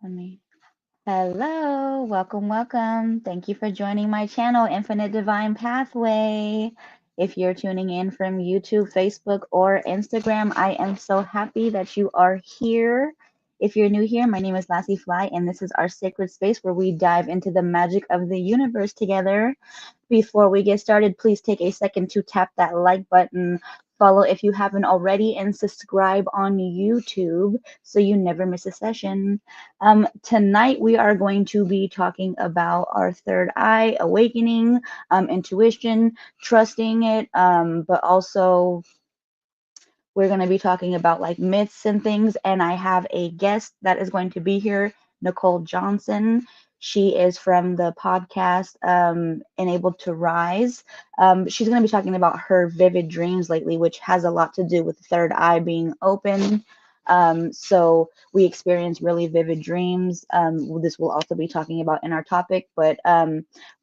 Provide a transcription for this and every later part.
Let me. Hello, welcome. Thank you for joining my channel, Infinite Divine Pathway. If you're tuning in from YouTube, Facebook, or Instagram, I am so happy that you are here. If you're new here, my name is Lassyfly, and this is our sacred space where we dive into the magic of the universe together. Before we get started, please take a second to tap that like button, follow if you haven't already, and subscribe on YouTube so you never miss a session. Tonight, we are going to be talking about our third eye, awakening, intuition, trusting it, but also we're going to be talking about like myths and things. And I have a guest that is going to be here, Nicole Johnson. She is from the podcast Enabled to Rise. She's going to be talking about her vivid dreams lately, which has a lot to do with the third eye being open. So we experience really vivid dreams. This will also be talking about in our topic, but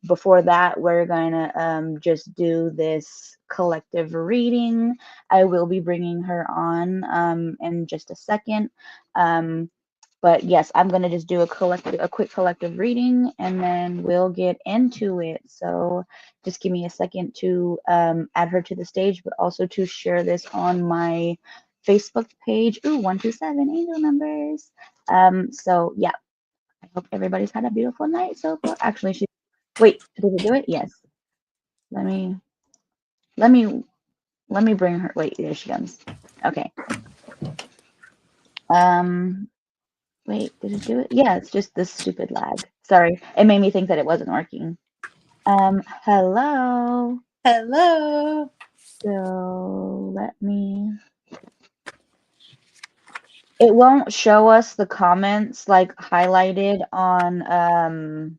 before that, we're going to just do this collective reading. I will be bringing her on in just a second. But yes, I'm going to just do a quick collective reading, and then we'll get into it. So just give me a second to add her to the stage, but also to share this on my Facebook page. Ooh, 127 angel numbers. So yeah, I hope everybody's had a beautiful night so far. Actually, wait, did it do it? Yes. Let me let me let me bring her. Wait, there she comes. Okay. Um, Wait, did it do it? Yeah, it's just this stupid lag. Sorry, it made me think that it wasn't working. Hello. Hello. So let me. It won't show us the comments like highlighted on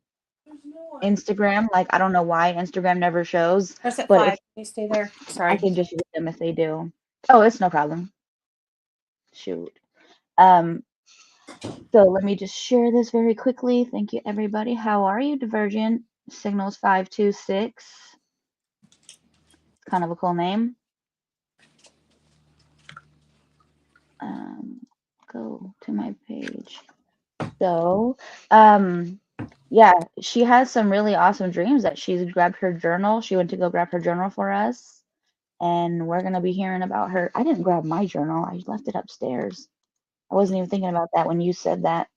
Instagram. Like I don't know why Instagram never shows, Press at but if 5. Can you stay there? I Sorry. can just read them if they do. Oh, it's no problem. Shoot. Um, so let me just share this very quickly. Thank you, everybody. How are you, Divergent? Signals 526. Kind of a cool name. Go to my page. So, yeah, she has some really awesome dreams that she's grabbed her journal. She went to go grab her journal for us, and we're gonna be hearing about her. I didn't grab my journal. I left it upstairs. I wasn't even thinking about that when you said that.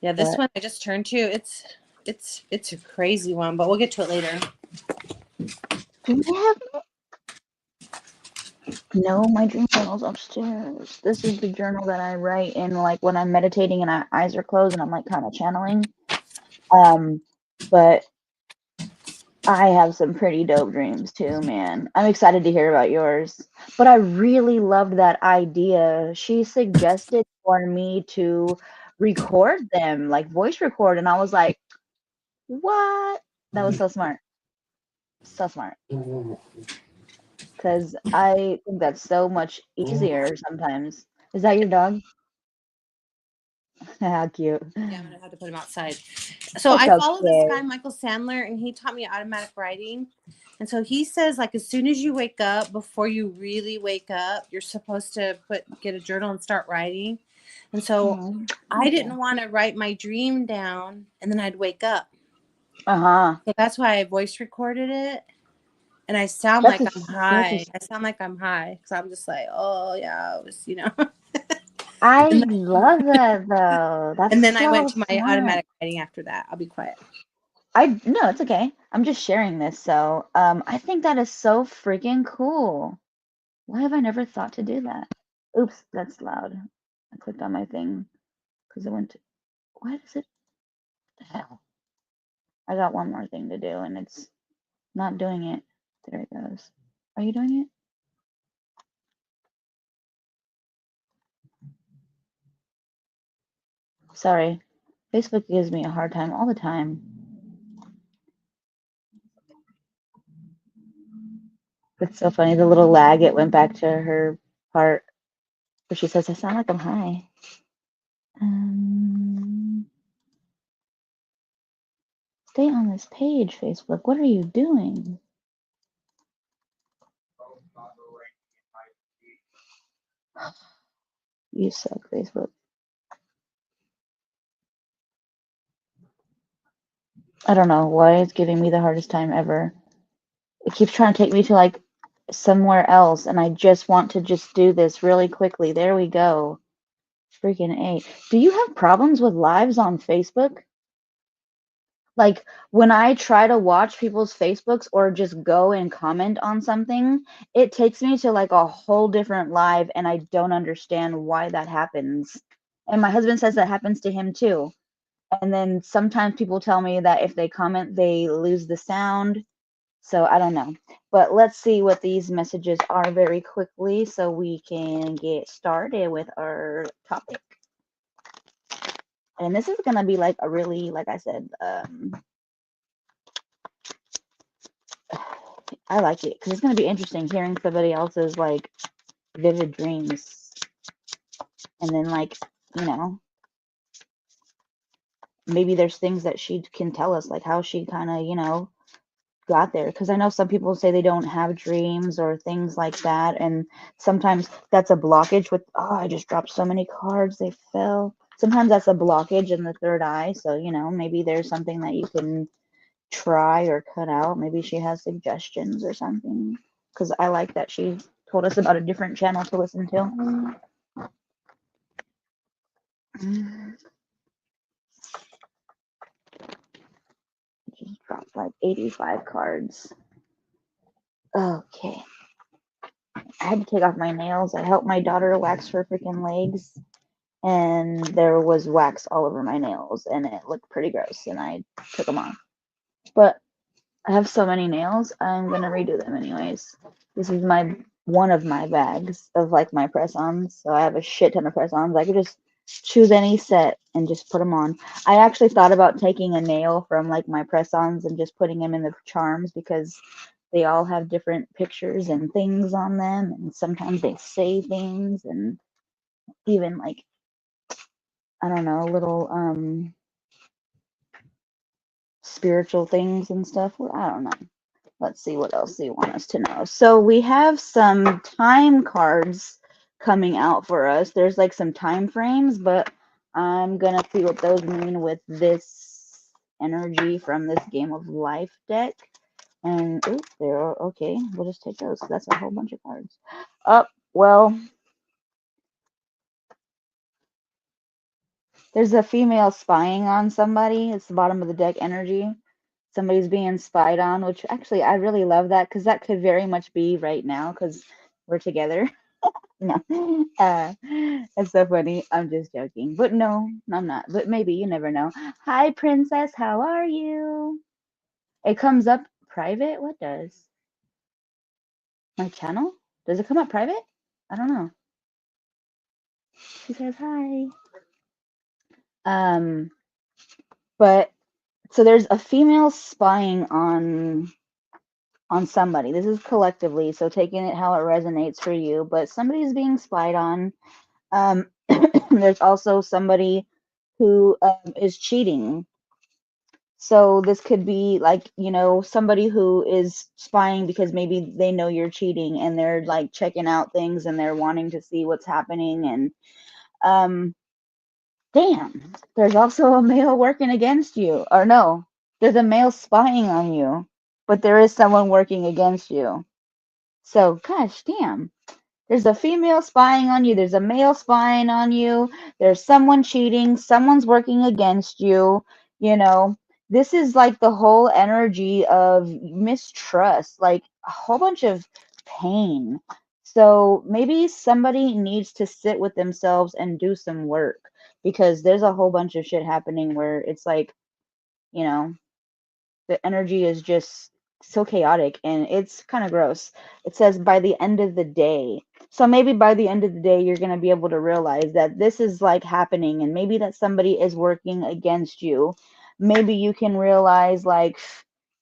Yeah, this But one I just turned to. It's a crazy one, but we'll get to it later. do they have no? My dream journal's upstairs. This is the journal that I write in, like when I'm meditating and my eyes are closed and I'm like kind of channeling. But I have some pretty dope dreams too, man. I'm excited to hear about yours. But I really loved that idea. She suggested for me to record them, like voice record, and I was like, what? That was so smart. So smart. Because I think that's so much easier sometimes. Is that your dog? How cute. Yeah, I'm gonna have to put him outside. So It's I follow this okay. guy, Michael Sandler, and he taught me automatic writing. And so he says, like, as soon as you wake up, before you really wake up, you're supposed to get a journal and start writing. And so Oh, I okay. didn't want to write my dream down, and then I'd wake up. Uh-huh. So that's why I voice recorded it. And I sound That's like a, I'm such a high. I sound like I'm high because I'm just like, oh yeah, I was, I and love that though. That's then I went so to my smart. automatic writing after that. I'll be quiet. I no, it's okay. I'm just sharing this. So, I think that is so freaking cool. Why have I never thought to do that? Oops, that's loud. I clicked on my thing because it went to, why does it, the hell? I got one more thing to do and it's not doing it. There it goes. Are you doing it? Sorry. Facebook gives me a hard time all the time. It's so funny. The little lag, it went back to her part where she says, I sound like I'm high. Um, Stay on this page, Facebook. What are you doing? You suck, Facebook. I don't know why it's giving me the hardest time ever. It keeps trying to take me to like somewhere else, and I just want to just do this really quickly. There we go. Freaking A. Do you have problems with lives on Facebook? Like when I try to watch people's Facebooks or just go and comment on something, it takes me to like a whole different live, and I don't understand why that happens. And my husband says that happens to him too. And then sometimes people tell me that if they comment, they lose the sound. So I don't know. But let's see what these messages are very quickly so we can get started with our topic. And this is going to be like a really, like I said, I like it because it's going to be interesting hearing somebody else's like vivid dreams. And then, like, you know, maybe there's things that she can tell us, like how she kind of, got there. Because I know some people say they don't have dreams or things like that. And sometimes that's a blockage with, oh, I just dropped so many cards, they fell. Sometimes that's a blockage in the third eye. So, maybe there's something that you can try or cut out. Maybe she has suggestions or something. Because I like that she told us about a different channel to listen to. Just dropped like 85 cards. Okay. I had to take off my nails. I helped my daughter wax her freaking legs, and there was wax all over my nails, and it looked pretty gross, and I took them off. But I have so many nails, I'm gonna redo them anyways. This is my one of my bags of like my press-ons, so I have a shit ton of press-ons. I could just choose any set and just put them on. I actually thought about taking a nail from like my press-ons and just putting them in the charms because they all have different pictures and things on them, and sometimes they say things, and even like, I don't know, little spiritual things and stuff. Well, I don't know. Let's see what else they want us to know. So we have some time cards coming out for us. There's like some time frames, but I'm gonna see what those mean with this energy from this Game of Life deck. And oops, there are okay. We'll just take those. That's a whole bunch of cards. Oh, well, there's a female spying on somebody. It's the bottom of the deck energy. Somebody's being spied on, which actually I really love that because that could very much be right now because we're together. No, that's so funny. I'm just joking, but no, I'm not. But maybe you never know. Hi, princess. How are you? It comes up private. What does my channel? Does it come up private? I don't know. She says hi. Um, but so there's a female spying on somebody. This is collectively, so taking it how it resonates for you. But somebody's being spied on. There's also somebody who is cheating. So this could be like, somebody who is spying because maybe they know you're cheating and they're like checking out things and they're wanting to see what's happening. And um, damn, there's also a male working against you. Or no, there's a male spying on you, but there is someone working against you. So, gosh, damn. There's a female spying on you. There's a male spying on you. There's someone cheating. Someone's working against you. You know, this is like the whole energy of mistrust, like a whole bunch of pain. So maybe somebody needs to sit with themselves and do some work because there's a whole bunch of shit happening where it's like, you know, the energy is just so chaotic and it's kind of gross. It says by the end of the day. So maybe by the end of the day, you're going to be able to realize that this is like happening and maybe that somebody is working against you. Maybe you can realize like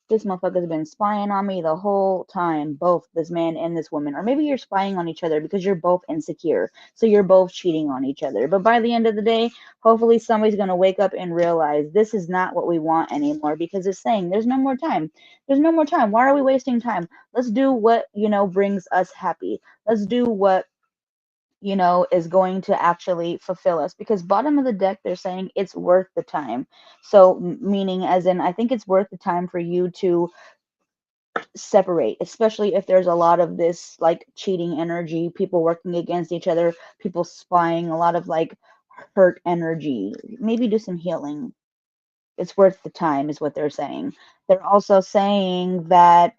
this motherfucker's been spying on me the whole time, both this man and this woman. Or maybe you're spying on each other because you're both insecure. So you're both cheating on each other. But by the end of the day, hopefully somebody's going to wake up and realize this is not what we want anymore because it's saying there's no more time. There's no more time. Why are we wasting time? Let's do what, brings us happy. Let's do what is going to actually fulfill us. Because bottom of the deck, they're saying it's worth the time. So, meaning, as in, I think it's worth the time for you to separate, especially if there's a lot of this like cheating energy, people working against each other, people spying, a lot of like hurt energy. Maybe do some healing. It's worth the time, is what they're saying. They're also saying that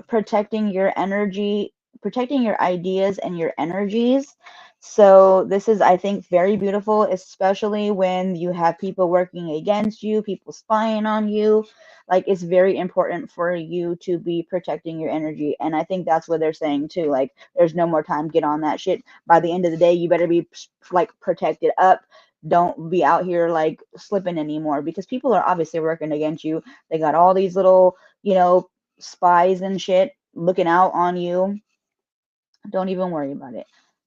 protecting your energy, protecting your ideas and your energies. So this is, I think, very beautiful, especially when you have people working against you, people spying on you. Like, it's very important for you to be protecting your energy. And I think that's what they're saying too. Like, there's no more time, get on that shit. By the end of the day, you better be like protected up. Don't be out here like slipping anymore, because people are obviously working against you. They got all these little, spies and shit looking out on you. Don't even worry about it.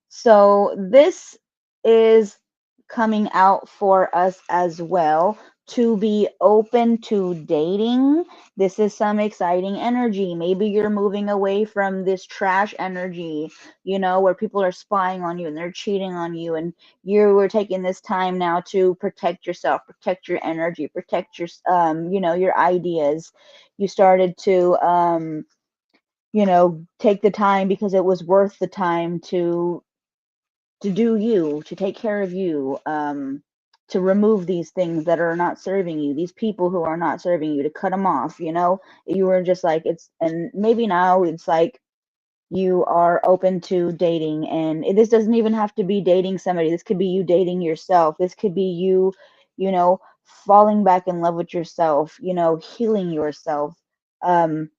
So this is coming out for us as well, to be open to dating. This is some exciting energy. Maybe you're moving away from this trash energy, where people are spying on you and they're cheating on you, and you were taking this time now to protect yourself, protect your energy, protect your ideas. You started to take the time because it was worth the time to do you, to take care of you, to remove these things that are not serving you, these people who are not serving you, to cut them off. You were just like, and maybe now it's like you are open to dating, and this doesn't even have to be dating somebody. This could be you dating yourself. This could be you know falling back in love with yourself, healing yourself. um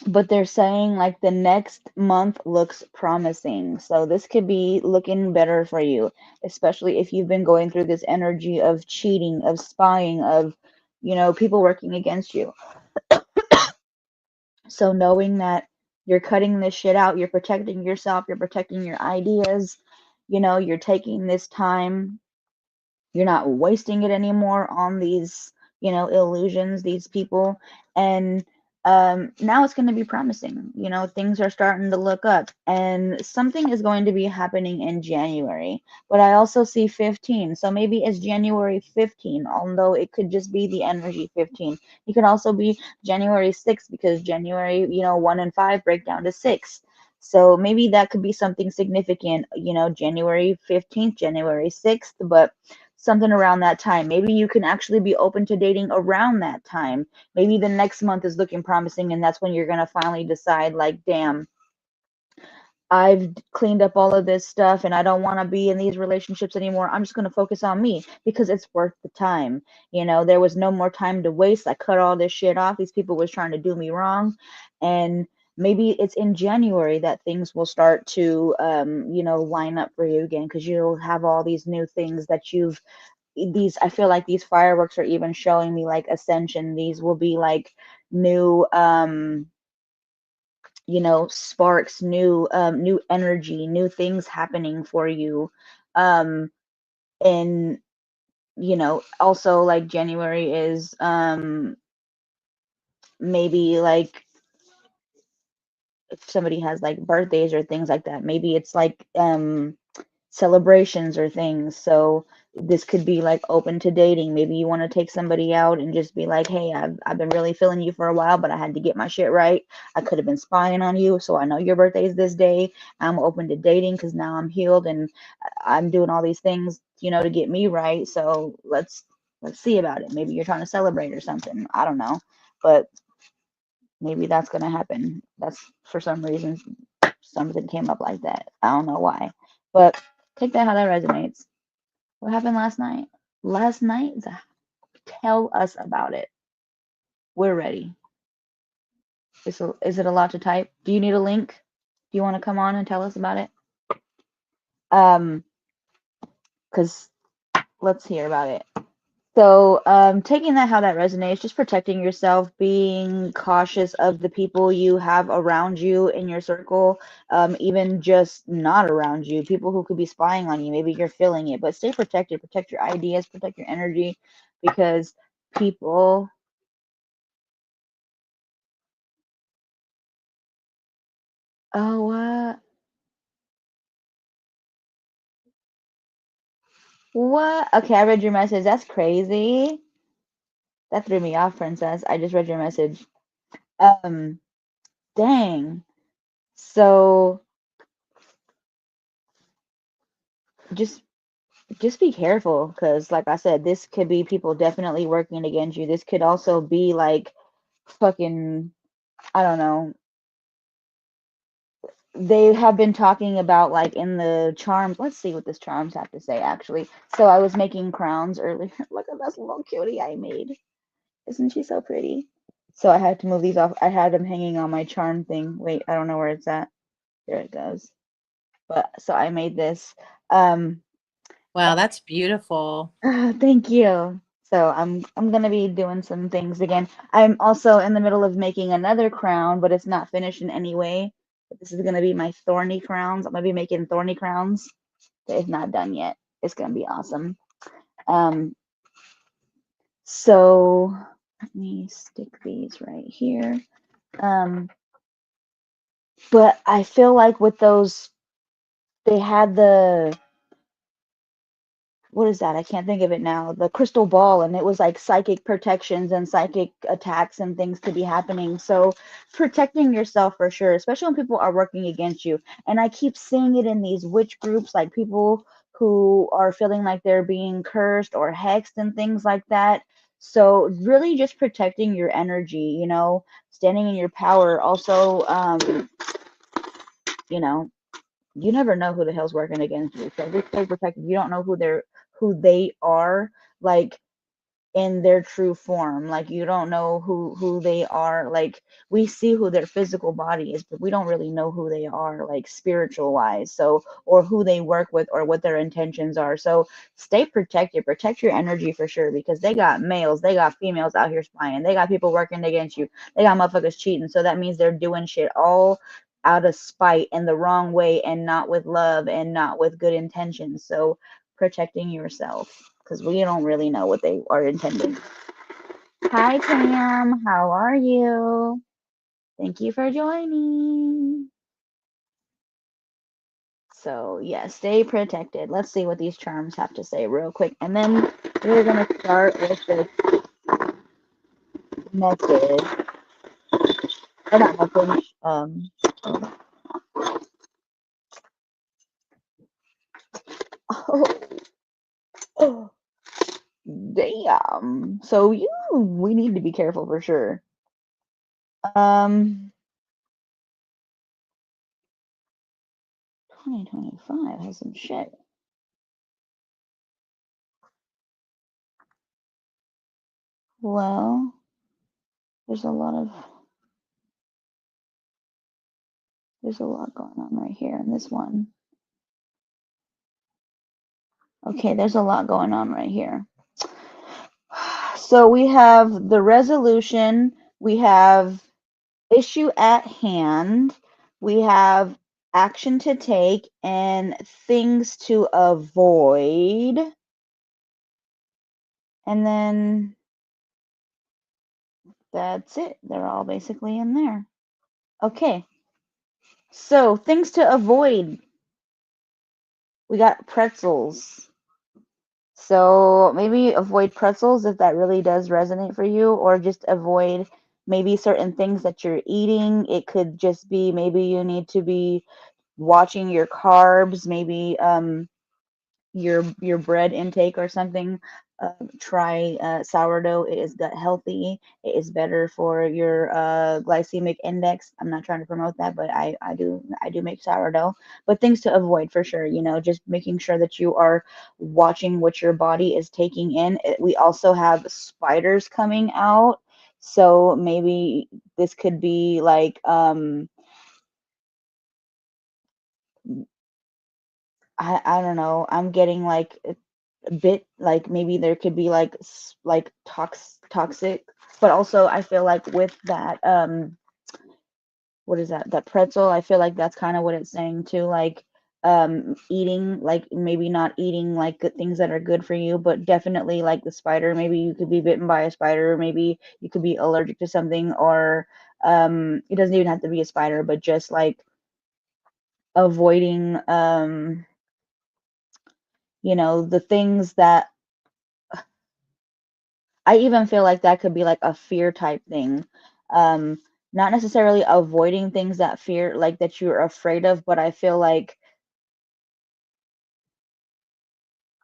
but they're saying like the next month looks promising. So this could be looking better for you, especially if you've been going through this energy of cheating, of spying, of, people working against you. So knowing that you're cutting this shit out, you're protecting yourself, you're protecting your ideas, you're taking this time, you're not wasting it anymore on these illusions, these people. And now it's going to be promising. Things are starting to look up, and something is going to be happening in January. But I also see 15, so maybe it's January 15, although it could just be the energy 15. It could also be January 6th, because January, 1 and 5 break down to 6. So maybe that could be something significant, January 15th, January 6th, but something around that time. Maybe you can actually be open to dating around that time. Maybe the next month is looking promising, and that's when you're going to finally decide, like, damn, I've cleaned up all of this stuff and I don't want to be in these relationships anymore. I'm just going to focus on me because it's worth the time. There was no more time to waste. I cut all this shit off. These people was trying to do me wrong. And maybe it's in January that things will start to, line up for you again, because you'll have all these new things that I feel like these fireworks are even showing me like ascension. These will be like new, sparks, new energy, new things happening for you. And also, like, January is maybe like if somebody has like birthdays or things like that, maybe it's like celebrations or things. So this could be like open to dating. Maybe you want to take somebody out and just be like, hey, I've been really feeling you for a while, but I had to get my shit right. I could have been spying on you, so I know your birthday is this day. I'm open to dating because now I'm healed and I'm doing all these things, to get me right. So let's see about it. Maybe you're trying to celebrate or something. I don't know, but maybe that's gonna happen. That's, for some reason, something came up like that. I don't know why, but take that how that resonates. What happened last night? Last night? Tell us about it. We're ready. Is it a lot to type? Do you need a link? Do you want to come on and tell us about it? Because let's hear about it. So, taking that how that resonates, just protecting yourself, being cautious of the people you have around you in your circle, even just not around you, people who could be spying on you. Maybe you're feeling it, but stay protected, protect your ideas, protect your energy, because people. Oh, what? What? Okay, I read your message. That's crazy. That threw me off, princess. I just read your message. Um, dang. So just just be careful, because like I said, this could be people definitely working against you. This could also be like fucking, I don't know. They have been talking about like in the charms. Let's see what this charms have to say actually. So I was making crowns earlier. Look at this little cutie I made. Isn't she so pretty? So I had to move these off. I had them hanging on my charm thing. Wait, I don't know where it's at. There it goes. But so I made this. Um, Wow, that's beautiful. thank you. So I'm gonna be doing some things again. I'm also in the middle of making another crown, but it's not finished in any way. But this is gonna be my thorny crowns. I'm gonna be making thorny crowns. It's not done yet. It's gonna be awesome. Um, so let me stick these right here. Um, but I feel like with those, they had the, what is that? I can't think of it now. The crystal ball, and it was like psychic protections and psychic attacks and things to be happening. So protecting yourself for sure, especially when people are working against you. And I keep seeing it in these witch groups, like people who are feeling like they're being cursed or hexed and things like that. So really just protecting your energy, standing in your power. Also, you know, you never know who the hell's working against you. So just stay protected. You don't know who they are, like in their true form. Like you don't know who they are. Like we see who their physical body is, but we don't really know who they are, like spiritual wise. So, or who they work with or what their intentions are. So stay protected. Protect your energy for sure, because they got males, they got females out here spying, they got people working against you, they got motherfuckers cheating. So that means they're doing shit all out of spite and the wrong way, and not with love and not with good intentions. So protecting yourself, because we don't really know what they are intending. Hi, Cam. How are you? Thank you for joining. So, yeah, stay protected. Let's see what these charms have to say real quick. And then we're going to start with this message. Or not message. Oh, oh, damn. So, we need to be careful for sure. Um, 2025 has some shit. Well, there's a lot of there's a lot going on right here in this one. Okay, there's a lot going on right here. So we have the resolution, we have issue at hand, we have action to take, and things to avoid. And then that's it. They're all basically in there. Okay, so things to avoid. We got pretzels. So maybe avoid pretzels if that really does resonate for you, or just avoid maybe certain things that you're eating. It could just be maybe you need to be watching your carbs, maybe your bread intake or something. Try sourdough. It is gut healthy. It is better for your glycemic index. I'm not trying to promote that, but I do make sourdough. But things to avoid for sure. Just making sure that you are watching what your body is taking in. We also have spiders coming out, so maybe this could be like I don't know. I'm getting like a bit like maybe there could be like like toxic, but also I feel like with that what is that pretzel, I feel like that's kind of what it's saying too, like eating, like maybe not eating like good things that are good for you, but definitely like the spider, maybe you could be bitten by a spider, maybe you could be allergic to something, or it doesn't even have to be a spider, but just like avoiding the things that I even feel like that could be like a fear type thing. Um, Not necessarily avoiding things that fear, like that you're afraid of, but I feel like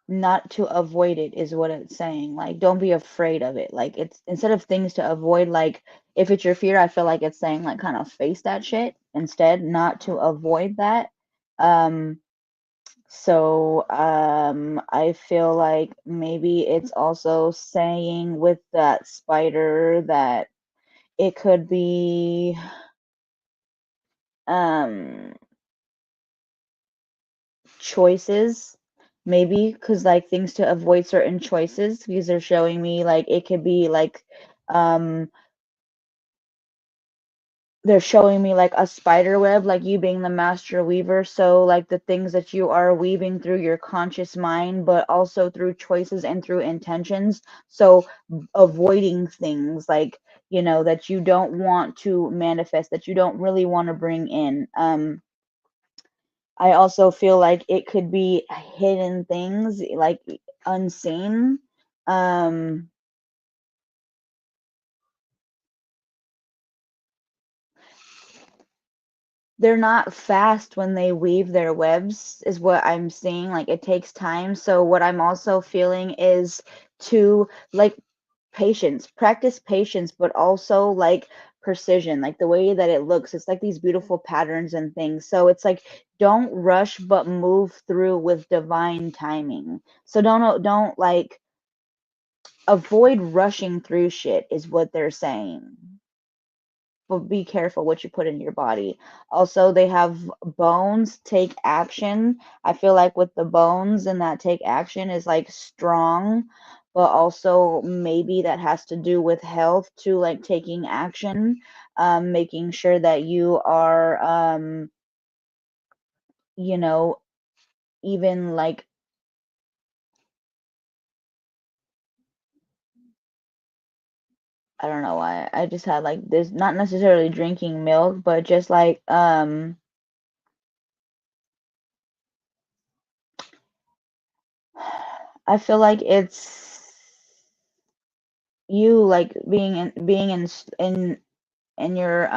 not to avoid it is what it's saying. Like, don't be afraid of it. Like, it's instead of things to avoid, like, if it's your fear, I feel like it's saying, like, kind of face that shit instead, not to avoid that. Um, I feel like maybe it's also saying with that spider that it could be um choices, maybe, because like things to avoid certain choices, because they're showing me like it could be like um they're showing me like a spider web, like you being the master weaver. So like the things that you are weaving through your conscious mind, but also through choices and through intentions. So avoiding things like, that you don't want to manifest, that you don't really want to bring in. I also feel like it could be hidden things, like unseen. Um, they're not fast when they weave their webs, is what I'm seeing. Like it takes time. So what I'm also feeling is to like patience, practice patience, but also like precision, like the way that it looks. It's like these beautiful patterns and things. So it's like don't rush, but move through with divine timing. So don't like avoid rushing through shit is what they're saying. But be careful what you put in your body. Also, they have bones take action. I feel like with the bones and that take action is like strong, but also maybe that has to do with health too, like taking action, making sure that you are, you know, even like I don't know why. I just had like this, not necessarily drinking milk, but just like I feel like it's you like in your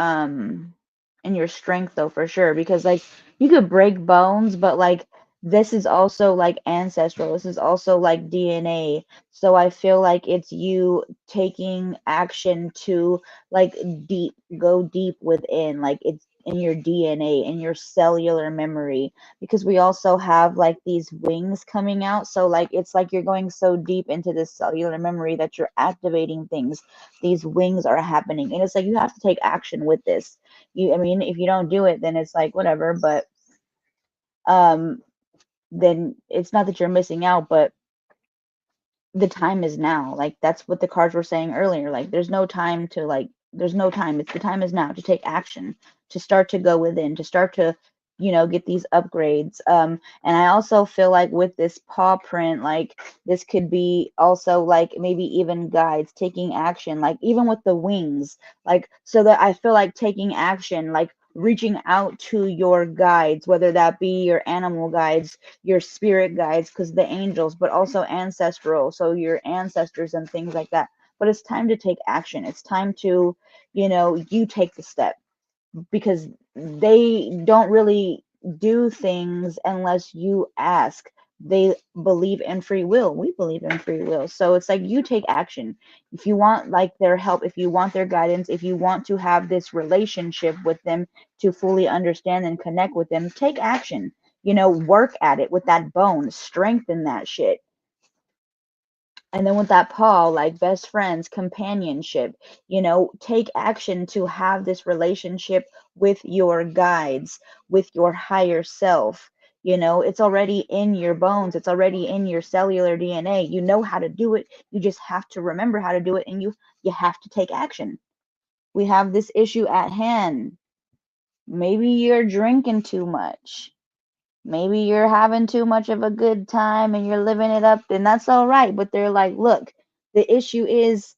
in your strength though for sure, because like you could break bones, but like this is also like ancestral, this is also like DNA. So I feel like it's you taking action to like go deep within, like it's in your DNA, in your cellular memory, because we also have like these wings coming out. So like it's like you're going so deep into this cellular memory that you're activating things. These wings are happening, and it's like you have to take action with this. I mean, if you don't do it, then it's like whatever, but um then it's not that you're missing out, but the time is now. Like that's what the cards were saying earlier. Like there's no time to like there's no time. It's the time is now to take action, to start to go within, to start to, get these upgrades. And I also feel like with this paw print, like this could be also like maybe even guides taking action, like even with the wings, like so that I feel like taking action, like reaching out to your guides, whether that be your animal guides, your spirit guides, because the angels, but also ancestral, so your ancestors and things like that. But it's time to take action. It's time to, you take the step, because they don't really do things unless you ask. They believe in free will. We believe in free will. So it's like you take action. If you want like their help, if you want their guidance, if you want to have this relationship with them, to fully understand and connect with them, take action. Work at it with that bone, strengthen that shit. And then with that Paul, like best friends, companionship, take action to have this relationship with your guides, with your higher self. It's already in your bones, it's already in your cellular DNA. You know how to do it. You just have to remember how to do it, and you have to take action. We have this issue at hand. Maybe you're drinking too much. Maybe you're having too much of a good time and you're living it up, and that's all right. But they're like, look, the issue is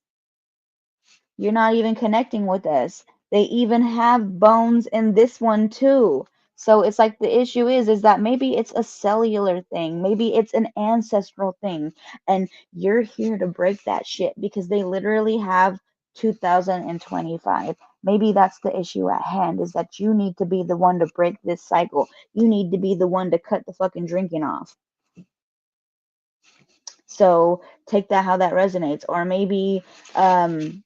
you're not even connecting with us. They even have bones in this one too. So it's like the issue is that maybe it's a cellular thing, maybe it's an ancestral thing, and you're here to break that shit because they literally have 2025. Maybe that's the issue at hand, is that you need to be the one to break this cycle. You need to be the one to cut the fucking drinking off. So take that how that resonates. Or maybe um,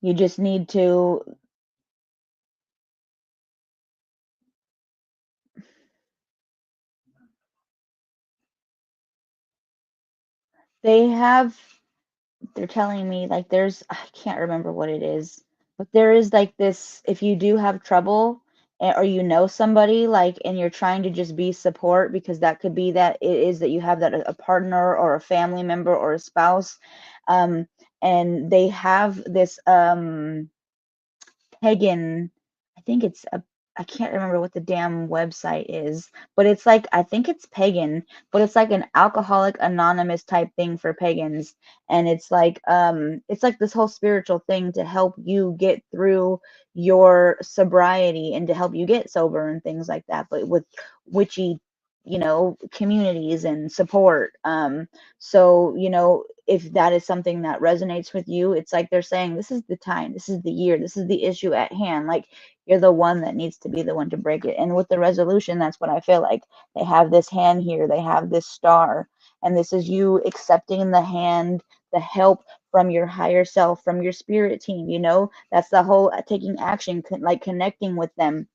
you just need to, they have, they're telling me like there's, I can't remember what it is, but there is like this, if you do have trouble or you know somebody like and you're trying to just be support, because that could be that it is that you have that a partner or a family member or a spouse, um and they have this pagan, I think it's a, I can't remember what the damn website is, but it's like, I think it's pagan, but it's like an alcoholic anonymous type thing for pagans. And it's like this whole spiritual thing to help you get through your sobriety and to help you get sober and things like that, but with witchy, communities and support. So, if that is something that resonates with you, it's like they're saying, this is the time, this is the year, this is the issue at hand. Like, you're the one that needs to be the one to break it. And with the resolution, that's what I feel like. They have this hand here, they have this star, and this is you accepting the hand, the help from your higher self, from your spirit team. That's the whole taking action, like connecting with them.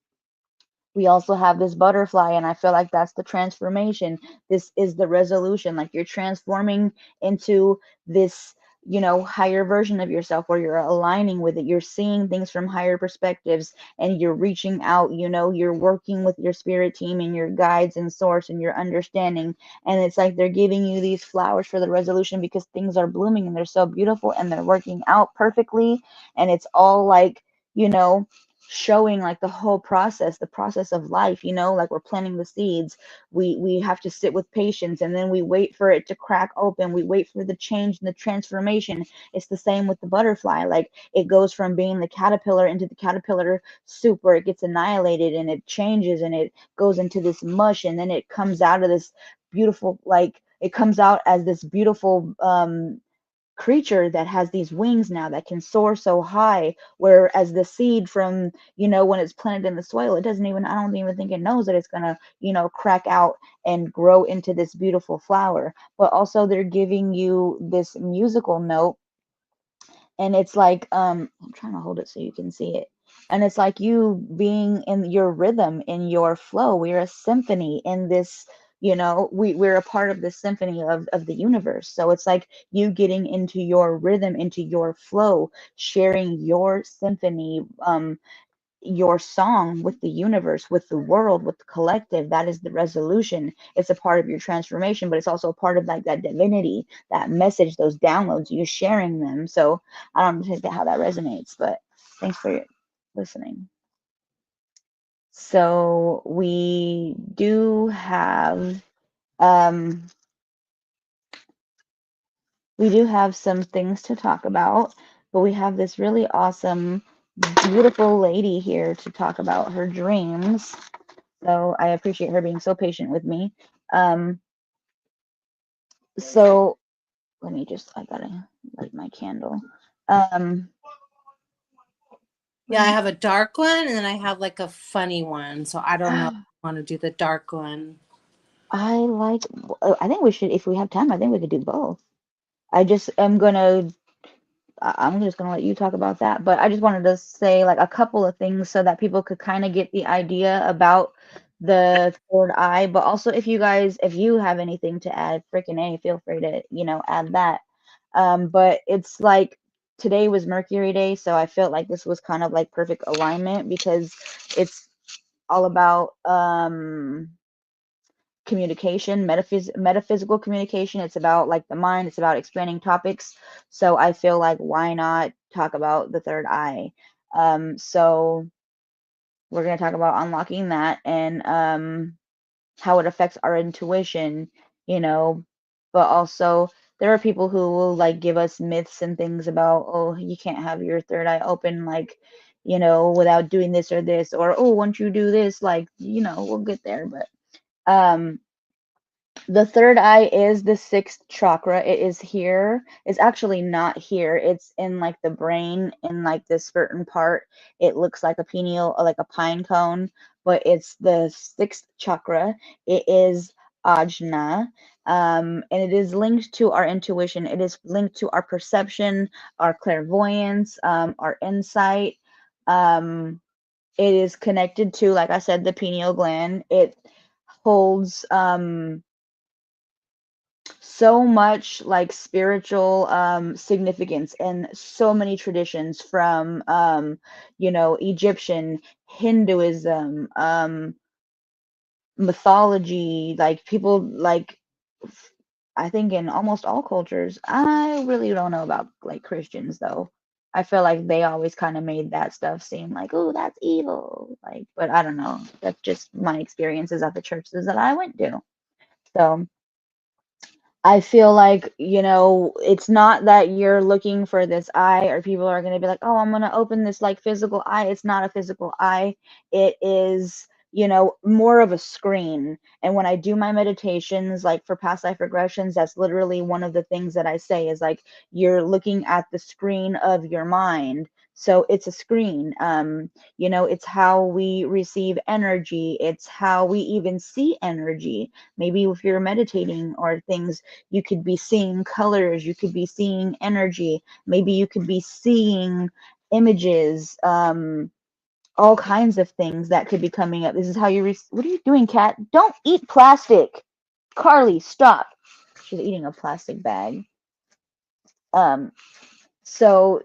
We also have this butterfly, and I feel like that's the transformation. This is the resolution, like you're transforming into this, higher version of yourself, where you're aligning with it, you're seeing things from higher perspectives, and you're reaching out, you're working with your spirit team and your guides and source and your understanding. And it's like they're giving you these flowers for the resolution because things are blooming and they're so beautiful and they're working out perfectly. And it's all like, you know showing like the whole process, the process of life, like we're planting the seeds. We have to sit with patience, and then we wait for it to crack open, we wait for the change and the transformation. It's the same with the butterfly. Like, it goes from being the caterpillar into the caterpillar soup, where it gets annihilated and it changes and it goes into this mush, and then it comes out of this beautiful, like it comes out as this beautiful creature that has these wings now that can soar so high, whereas the seed from, when it's planted in the soil, it doesn't even, I don't even think it knows that it's going to, crack out and grow into this beautiful flower. But also they're giving you this musical note, and it's like, I'm trying to hold it so you can see it, and it's like you being in your rhythm, in your flow. We're a symphony in this, we're a part of the symphony of the universe. So it's like you getting into your rhythm, into your flow, sharing your symphony, your song with the universe, with the world, with the collective. That is the resolution. It's a part of your transformation, but it's also a part of like that divinity, that message, those downloads, you sharing them. So I don't think that how that resonates, but thanks for listening. So um we do have some things to talk about, but we have this really awesome, beautiful lady here to talk about her dreams. So I appreciate her being so patient with me. Um, so let me just, I gotta light my candle. Um, Yeah, I have a dark one and then I have like a funny one. So I don't know if I want to do the dark one. I like, I think we should, if we have time, I think we could do both. I just am gonna, I'm just gonna let you talk about that. But I just wanted to say like a couple of things so that people could kind of get the idea about the third eye. But also, if you guys, if you have anything to add, freaking A, feel free to, add that. But it's like today was Mercury Day, so I felt like this was kind of like perfect alignment because it's all about communication, metaphysical communication. It's about like the mind, it's about expanding topics. So I feel like why not talk about the third eye? So we're going to talk about unlocking that, and how it affects our intuition, you know, but also there are people who will like give us myths and things about, oh, you can't have your third eye open, like, without doing this or this, or oh, once you do this, like, we'll get there. But um the third eye is the sixth chakra. It is here. It's actually not here. It's in like the brain, in like this certain part. It looks like a pineal, like a pine cone, but it's the sixth chakra. It is ajna. And it is linked to our intuition. It is linked to our perception, our clairvoyance, our insight. It is connected to, like I said, the pineal gland. It holds so much like spiritual significance and so many traditions from Egyptian, Hinduism, mythology, like people like I think in almost all cultures. I really don't know about like Christians though. I feel like they always kind of made that stuff seem like, oh, that's evil. Like, but I don't know. That's just my experiences at the churches that I went to. So I feel like, it's not that you're looking for this eye or people are going to be like, oh, I'm going to open this like physical eye. It's not a physical eye. It is, more of a screen. And when I do my meditations, like for past life regressions, that's literally one of the things that I say is like, you're looking at the screen of your mind. So it's a screen. It's how we receive energy. It's how we even see energy. Maybe if you're meditating or things, you could be seeing colors, you could be seeing energy, maybe you could be seeing images, all kinds of things that could be coming up. This is how what are you doing, cat? Don't eat plastic. Carly, stop. She's eating a plastic bag. um so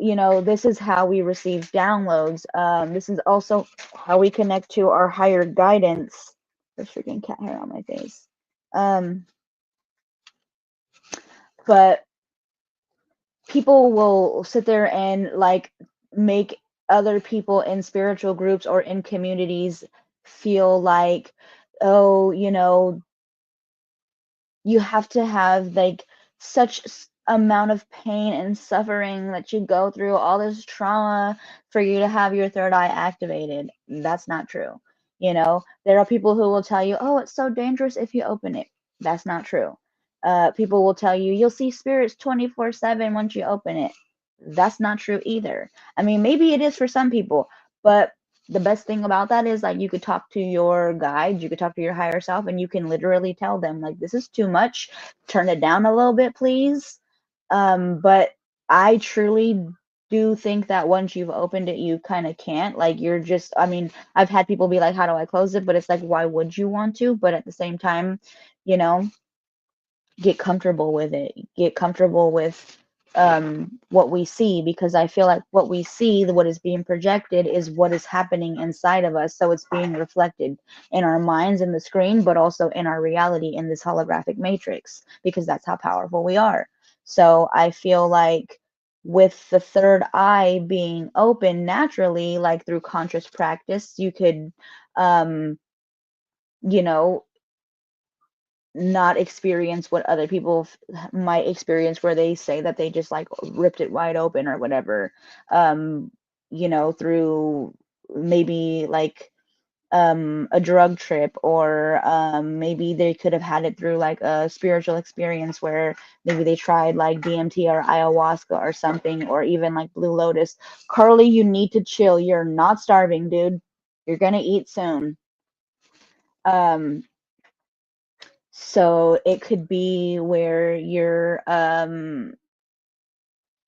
this is how we receive downloads. This is also how we connect to our higher guidance. There's freaking cat hair on my face. um but people will sit there and like make other people in spiritual groups or in communities feel like, oh, you have to have like such amount of pain and suffering that you go through all this trauma for you to have your third eye activated. That's not true. There are people who will tell you, oh, it's so dangerous if you open it. That's not true. People will tell you you'll see spirits 24/7 once you open it. That's not true either. I mean, maybe it is for some people, but the best thing about that is like you could talk to your guide, you could talk to your higher self, and you can literally tell them like, this is too much, turn it down a little bit, please. But I truly do think that once you've opened it, you kind of can't, like, you're just, I mean, I've had people be like, how do I close it? But it's like, why would you want to? But at the same time, you know get comfortable with it, get comfortable with what we see, because I feel like what we see, what is being projected, is what is happening inside of us. So it's being reflected in our minds in the screen, but also in our reality in this holographic matrix, because that's how powerful we are. So I feel like with the third eye being open naturally, like through conscious practice, you could, um, you know, not experience what other people might experience, where they say that they just like ripped it wide open or whatever, um through maybe like a drug trip, or maybe they could have had it through like a spiritual experience where maybe they tried like DMT or ayahuasca or something, or even like Blue Lotus. Carly, you need to chill. You're not starving, dude. You're gonna eat soon. um So it could be where you're,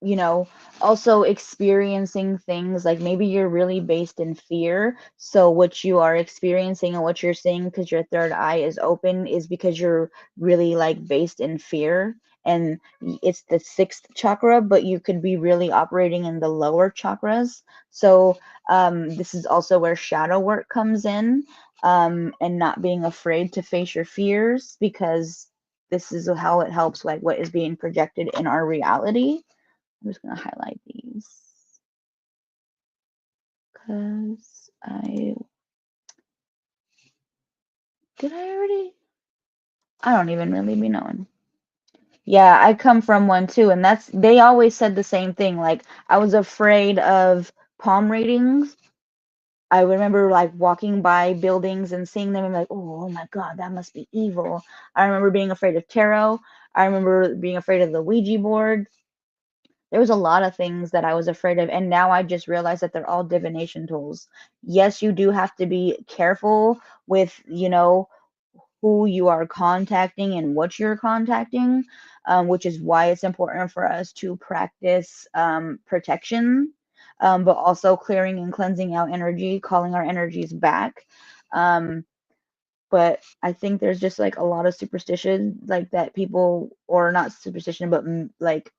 you know, also experiencing things like maybe you're really based in fear. So what you are experiencing and what you're seeing, because your third eye is open, is because you're really like based in fear. And it's the sixth chakra, but you could be really operating in the lower chakras. So this is also where shadow work comes in, and not being afraid to face your fears, because this is how it helps like what is being projected in our reality. I'm just gonna highlight these because I already, I don't even really be knowing. Yeah, I come from one too, and they always said the same thing. Like, I was afraid of palm readings, I remember like walking by buildings and seeing them and like, oh my God, that must be evil. I remember being afraid of tarot. I remember being afraid of the Ouija board. There was a lot of things that I was afraid of, and now I just realize that they're all divination tools. Yes, you do have to be careful with, who you are contacting and what you're contacting, which is why it's important for us to practice protection, but also clearing and cleansing out energy, calling our energies back. Um, but I think there's just like a lot of superstition, like that people, or not superstition, but like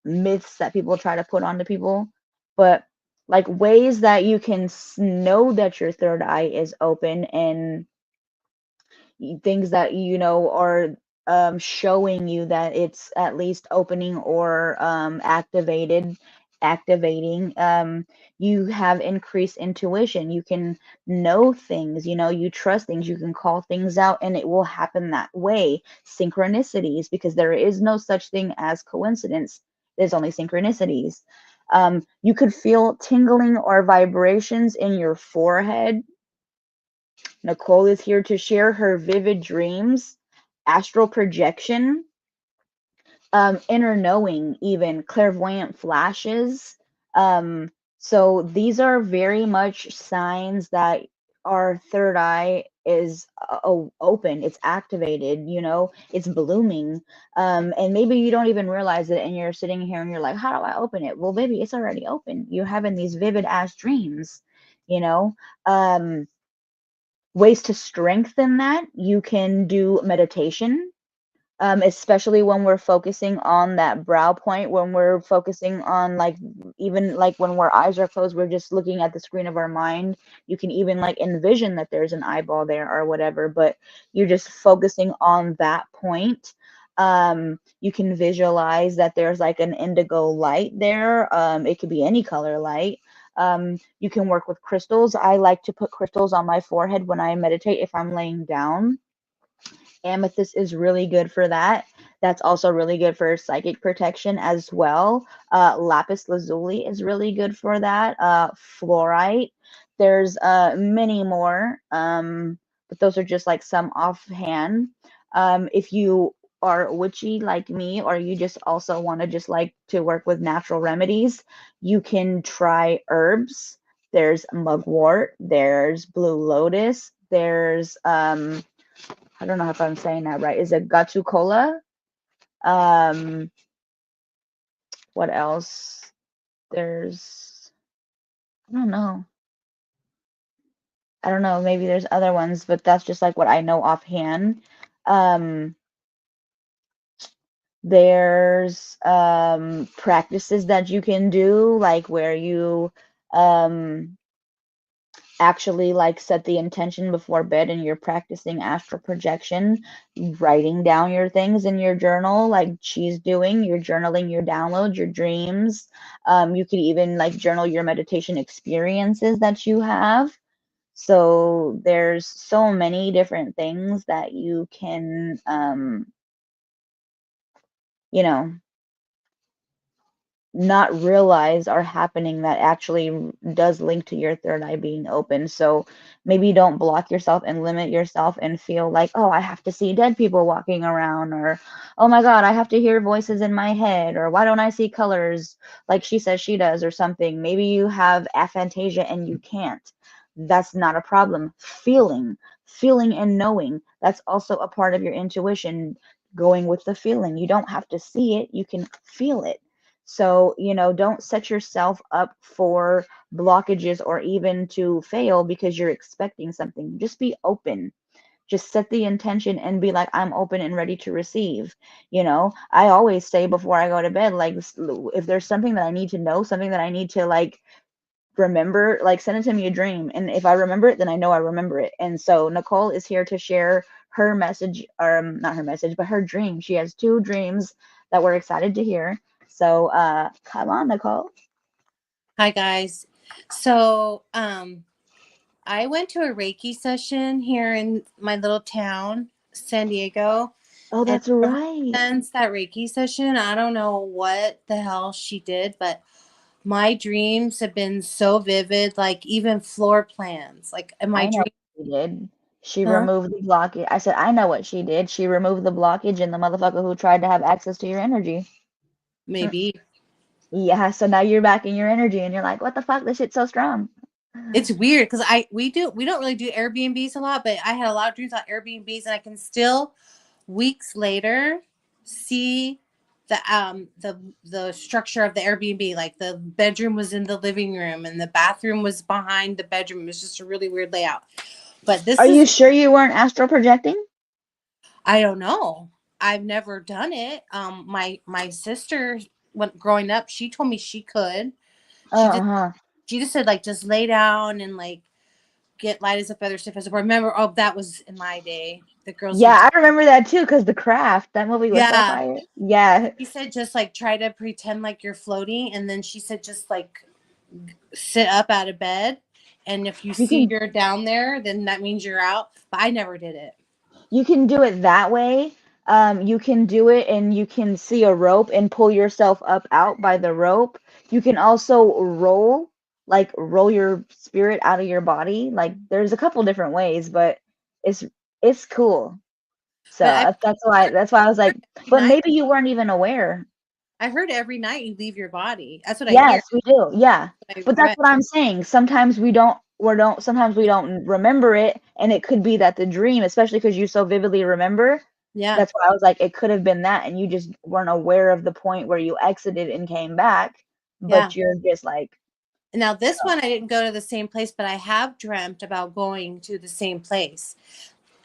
myths that people try to put onto people. But like ways that you can know that your third eye is open, and things that are showing you that it's at least opening or activating. You have increased intuition, you can know things, you trust things, you can call things out and it will happen that way. Synchronicities, because there is no such thing as coincidence, there's only synchronicities. You could feel tingling or vibrations in your forehead. Nicole is here to share her vivid dreams, astral projection, inner knowing, even clairvoyant flashes. Um, so these are very much signs that our third eye is open, it's activated, it's blooming. And maybe you don't even realize it, and you're sitting here and you're like, how do I open it? Well, baby, it's already open. You're having these vivid ass dreams, you know. Ways to strengthen that, you can do meditation, especially when we're focusing on that brow point, when we're focusing on like, even like when our eyes are closed, we're just looking at the screen of our mind. You can even like envision that there's an eyeball there or whatever, but you're just focusing on that point. You can visualize that there's like an indigo light there. It could be any color light. You can work with crystals. I like to put crystals on my forehead when I meditate if I'm laying down. Amethyst is really good for that. That's also really good for psychic protection as well. Lapis lazuli is really good for that. Fluorite. There's many more, but those are just like some offhand. If you are witchy like me, or you just also want to just like to work with natural remedies, you can try herbs. There's mugwort. There's blue lotus. There's I don't know if I'm saying that right. Is it Gatu Cola? Um, what else? There's, I don't know. I don't know. Maybe there's other ones, but that's just like what I know offhand. Um, there's practices that you can do, like where you um actually like set the intention before bed and you're practicing astral projection, writing down your things in your journal like she's doing. You're journaling your downloads, your dreams. You could even like journal your meditation experiences that you have. So there's so many different things that you can you know not realize are happening, that actually does link to your third eye being open. So maybe don't block yourself and limit yourself and feel like, oh, I have to see dead people walking around, or oh my God, I have to hear voices in my head, or why don't I see colors like she says she does, or something. Maybe you have aphantasia and you can't. That's not a problem. Feeling and knowing, that's also a part of your intuition. Going with the feeling, you don't have to see it, you can feel it. So, don't set yourself up for blockages or even to fail because you're expecting something. Just be open. Just set the intention and be like, I'm open and ready to receive. I always say before I go to bed, like, if there's something that I need to know, something that I need to like remember, like, send it to me a dream. And if I remember it, then I know I remember it. And so Nicole is here to share her message, or not her message, but her dream. She has two dreams that we're excited to hear. So come on, Nicole. Hi guys. So I went to a Reiki session here in my little town, San Diego. Oh, And that's ever right. since that Reiki session, I don't know what the hell she did, but My dreams have been so vivid, like even floor plans. Like in my I know dream, what she did. She huh? removed the blockage. I said, I know what she did. She removed the blockage in the motherfucker who tried to have access to your energy. Mm. Maybe. Yeah, so now you're back in your energy and you're like, what the fuck? This shit's so strong. It's weird because we don't really do Airbnbs a lot, but I had a lot of dreams about Airbnbs, and I can still weeks later see the structure of the Airbnb. Like the bedroom was in the living room and the bathroom was behind the bedroom. It was just a really weird layout. But Are this you is, sure you weren't astral projecting? I don't know. I've never done it. My sister, when growing up, she told me she could. She just Uh-huh. she just said like just lay down and like get light as a feather, stiff as a board. Remember, oh, that was in my day. The girls who, Yeah, I remember that too, because The Craft, that movie was so yeah. fire. Yeah. She said just like try to pretend like you're floating, and then she said just like sit up out of bed, and if you You see can you're down there, then that means you're out. But I never did it. you can do it that way. You can do it and you can see a rope and pull yourself up out by the rope. You can also roll your spirit out of your body. Like there's a couple different ways, but it's it's cool. So But I heard that's why I was like, every but night. maybe you weren't even aware. I heard every night you leave your body. That's what I hear. Yes, we do. Yeah. I But that's read. what I'm saying. Sometimes we don't remember it, and it could be that the dream, especially because you so vividly remember. Yeah, That's why I was like, it could have been that, and you just weren't aware of the point where you exited and came back, yeah. but you're just like, Now this oh, one I didn't go to the same place, but I have dreamt about going to the same place.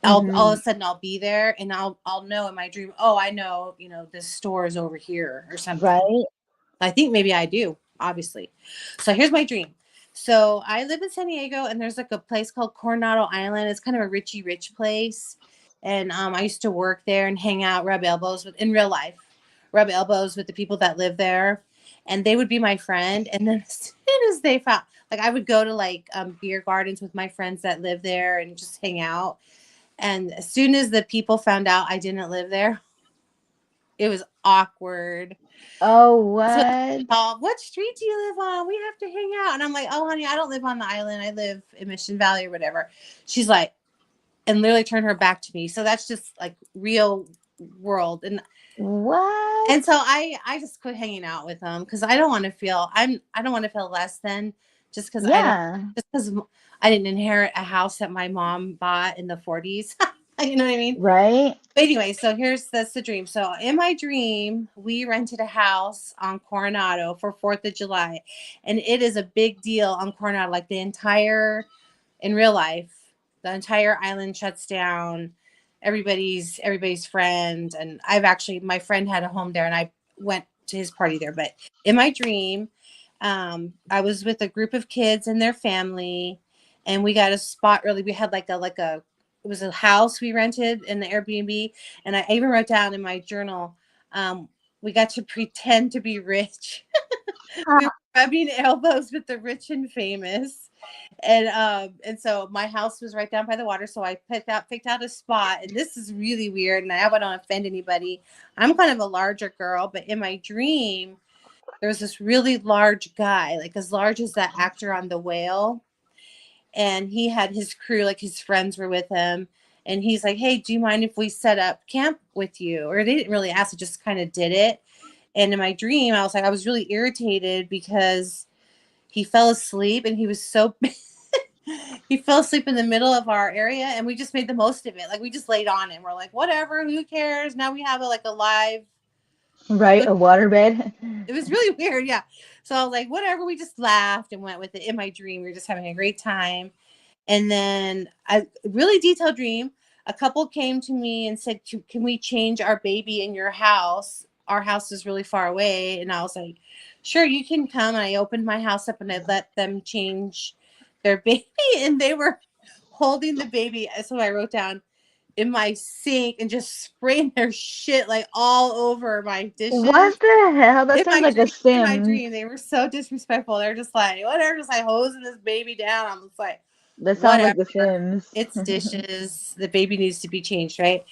I'll all of hmm a sudden I'll be there and I'll know in my dream, oh, I know, this store is over here or something. right? I think maybe I do, obviously. So here's my dream. So I live in San Diego and there's like a place called Coronado Island. It's kind of a richy rich place. And I used to work there and hang out, rub elbows with in real life, rub elbows with the people that live there. And they would be my friend. And then as soon as they found, like, I would go to like beer gardens with my friends that live there and just hang out. And as soon as the people found out I didn't live there, it was awkward. Oh, So what? what street do you live on? We have to hang out. And I'm like, oh, honey, I don't live on the island. I live in Mission Valley or whatever. She's like, and literally turned her back to me. So that's just like real world. And What? so I just quit hanging out with them because I don't want to feel I don't want to feel less than Yeah, just because I didn't inherit a house that my mom bought in the 40s. You know what I mean? right? But anyway, so that's the dream. So in my dream, we rented a house on Coronado for 4th of July. And it is a big deal on Coronado. Like the entire in real life, the entire island shuts down. Everybody's friend. And my friend had a home there and I went to his party there. But in my dream, I was with a group of kids and their family, and we got a spot early. We had like a it was a house we rented in the Airbnb, and I even wrote down in my journal, um, we got to pretend to be rich. We were rubbing elbows with the rich and famous, and so my house was right down by the water. So I picked out a spot, and this is really weird. And I hope I don't offend anybody. I'm kind of a larger girl, but in my dream, there was this really large guy, like as large as that actor on The Whale, and he had his crew, like his friends were with him, and he's like, hey, do you mind if we set up camp with you? Or they didn't really ask, it just kind of did it. And in my dream I was really irritated because he fell asleep, and he was so he fell asleep in the middle of our area, and we just made the most of it. Like we just laid on him. We're like, whatever, who cares? Now we have like a live. Right, a waterbed. It was really weird, yeah. So I was like, whatever, we just laughed and went with it. In my dream, we were just having a great time. And then a really detailed dream, a couple came to me and said, can we change our baby in your house? Our house is really far away. And I was like, sure, you can come. And I opened my house up and I let them change their baby. And they were holding the baby. So I wrote down in my sink and just spraying their shit like all over my dishes. What the hell? That In sounds my like a dream, Sims. they were so disrespectful. They're just like, whatever, just like hosing this baby down. I'm just like, That sounds like whatever. The Sims. It's dishes. The baby needs to be changed, right?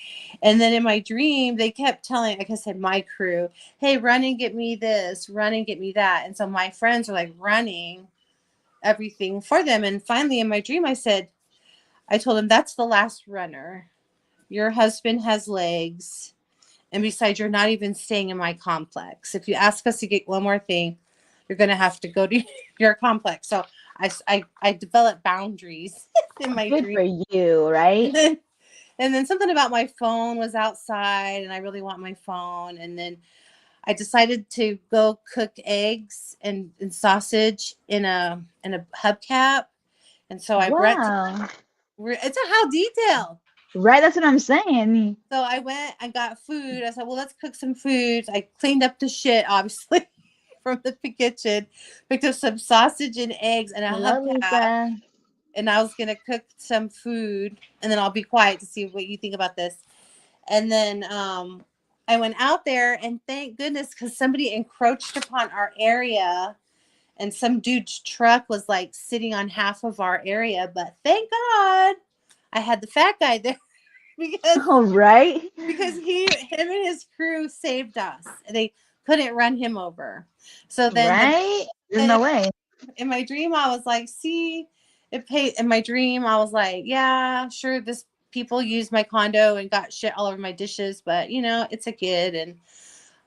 And then in my dream, they kept telling, like I said, my crew, hey, run and get me this, run and get me that. And so my friends are like running everything for them. And finally, in my dream, I told him, that's the last runner. Your husband has legs. And besides, you're not even staying in my complex. If you ask us to get one more thing, you're going to have to go to your complex. So I developed boundaries in my Good dream. for you, right? And then, and then something about my phone was outside, and I really want my phone. And then I decided to go cook eggs and sausage in a hubcap. And so I went to, Wow. it's a how detailed. Right, that's what I'm saying. So I went and got food. I said, well, let's cook some food. I cleaned up the shit, obviously, from the kitchen, picked up some sausage and eggs and a Hello, hubcap. Lisa. And I was going to cook some food. And then I'll be quiet to see what you think about this. And then I went out there, and thank goodness, because somebody encroached upon our area. And some dude's truck was like sitting on half of our area. But thank God I had the fat guy there because All right. him and his crew saved us. They couldn't run him over. So then Right? There's no way. in my dream I was like, see, it paid. In my dream I was like, yeah, sure, this people used my condo and got shit all over my dishes, but it's a kid. And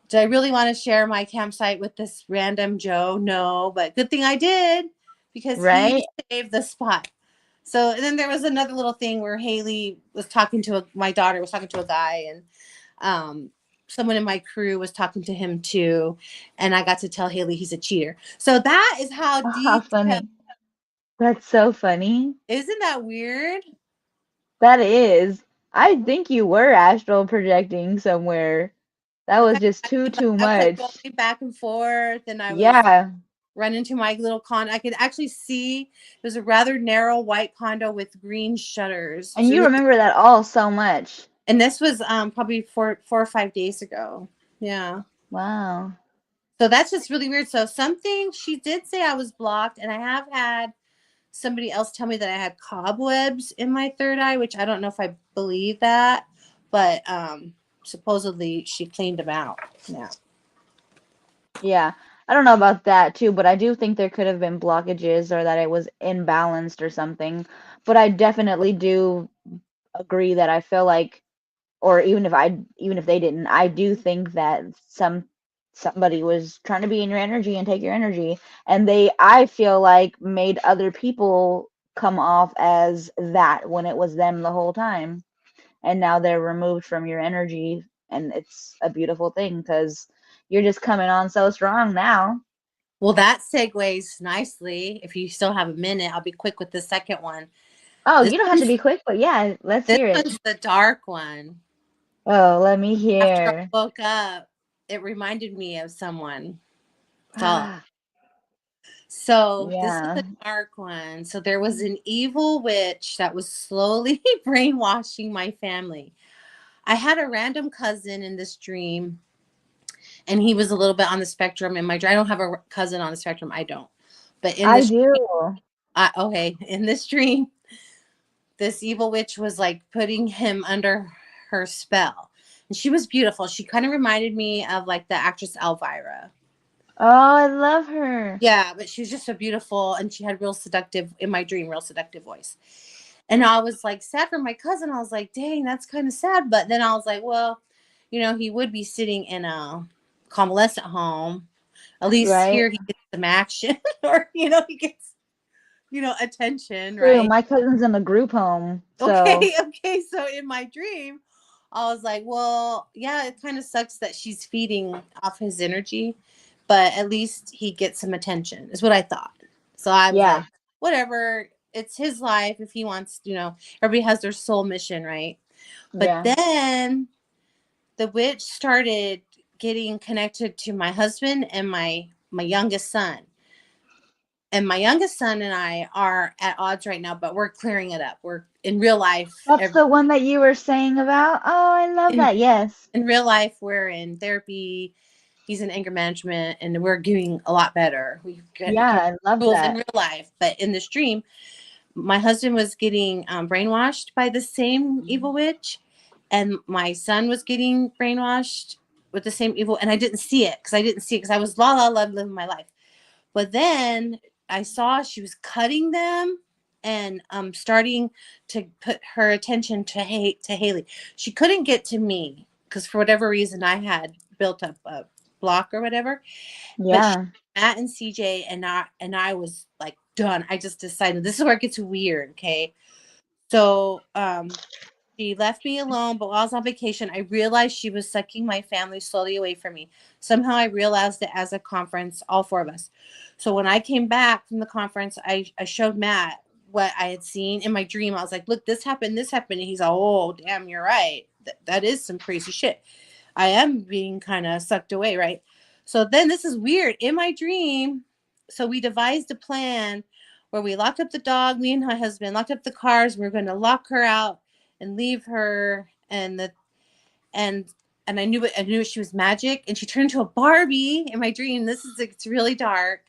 do I really want to share my campsite with this random Joe? No, but good thing I did, because he Right? saved the spot. So, and then there was another little thing where Haley was talking to my daughter was talking to a guy, and someone in my crew was talking to him too, and I got to tell Haley he's a cheater. So that is how Oh, how detailed. funny. That's so funny. Isn't that weird? That is. I think you were astral projecting somewhere. That was just too I kept much. going back and forth, and I was Yeah. running to my little condo. I could actually see it was a rather narrow white condo with green shutters. It And was you really, remember that all so much. and this was probably 4 or 5 days ago. Yeah. Wow. So that's just really weird. So something she did say I was blocked, and I have had somebody else tell me that I had cobwebs in my third eye, which I don't know if I believe that, but supposedly she cleaned them out. Yeah. Yeah. I don't know about that too, but I do think there could have been blockages or that it was imbalanced or something. But I definitely do agree that I feel like, or even if they didn't, I do think that somebody was trying to be in your energy and take your energy, and I feel like made other people come off as that when it was them the whole time, and now they're removed from your energy, and it's a beautiful thing because you're just coming on so strong now. Well, that segues nicely. If you still have a minute, I'll be quick with the second one. Oh, This you don't have to one's be quick, but yeah, let's this hear it. one's the dark one. Oh, let me After I hear. woke up, it reminded me of someone. So, Ah, so this is yeah. the dark one. So there was an evil witch that was slowly brainwashing my family. I had a random cousin in this dream, and he was a little bit on the spectrum. In my dream, I don't have a cousin on the spectrum. I don't. But in I this, do. okay, in this dream, this evil witch was like putting him under her spell. And she was beautiful. She kind of reminded me of like the actress Elvira. Oh, I love her. Yeah, but she was just so beautiful, and she had real seductive, in my dream, real seductive voice. And I was like sad for my cousin. I was like, dang, that's kind of sad. But then I was like, well, he would be sitting in a convalescent home. At least Right? here he gets some action, or he gets attention, True. right? My cousin's in a group home, so Okay, okay. So in my dream, I was like, well, yeah, it kind of sucks that she's feeding off his energy, but at least he gets some attention, is what I thought. So I was yeah, like, whatever, it's his life. If he wants, everybody has their soul mission, right? But yeah. then the witch started getting connected to my husband and my youngest son. And my youngest son and I are at odds right now, but we're clearing it up. We're in real life. That's the one that you were saying about. Oh, I love In that. Yes. in real life, we're in therapy. He's in anger management, and we're doing a lot better. We get Yeah, I love tools in that. real life, but in this dream, my husband was getting brainwashed by the same evil witch, and my son was getting brainwashed with the same evil, and I didn't see it because I was la la la living my life. But then I saw she was cutting them and starting to put her attention to Haley. She couldn't get to me because for whatever reason I had built up a block or whatever. But Yeah. Matt and CJ and I was like done. I just decided this is where it gets weird. Okay, so she left me alone, but while I was on vacation, I realized she was sucking my family slowly away from me. Somehow I realized it as a conference, all four of us. So when I came back from the conference, I showed Matt what I had seen in my dream. I was like, look, this happened, this happened. And he's like, oh, damn, you're right. That is some crazy shit. I am being kind of sucked away, right? So then this is weird. In my dream, so we devised a plan where we locked up the dog, me and my husband locked up the cars. We were going to lock her out and leave her, and and I knew she was magic, and she turned into a Barbie in my dream. It's really dark.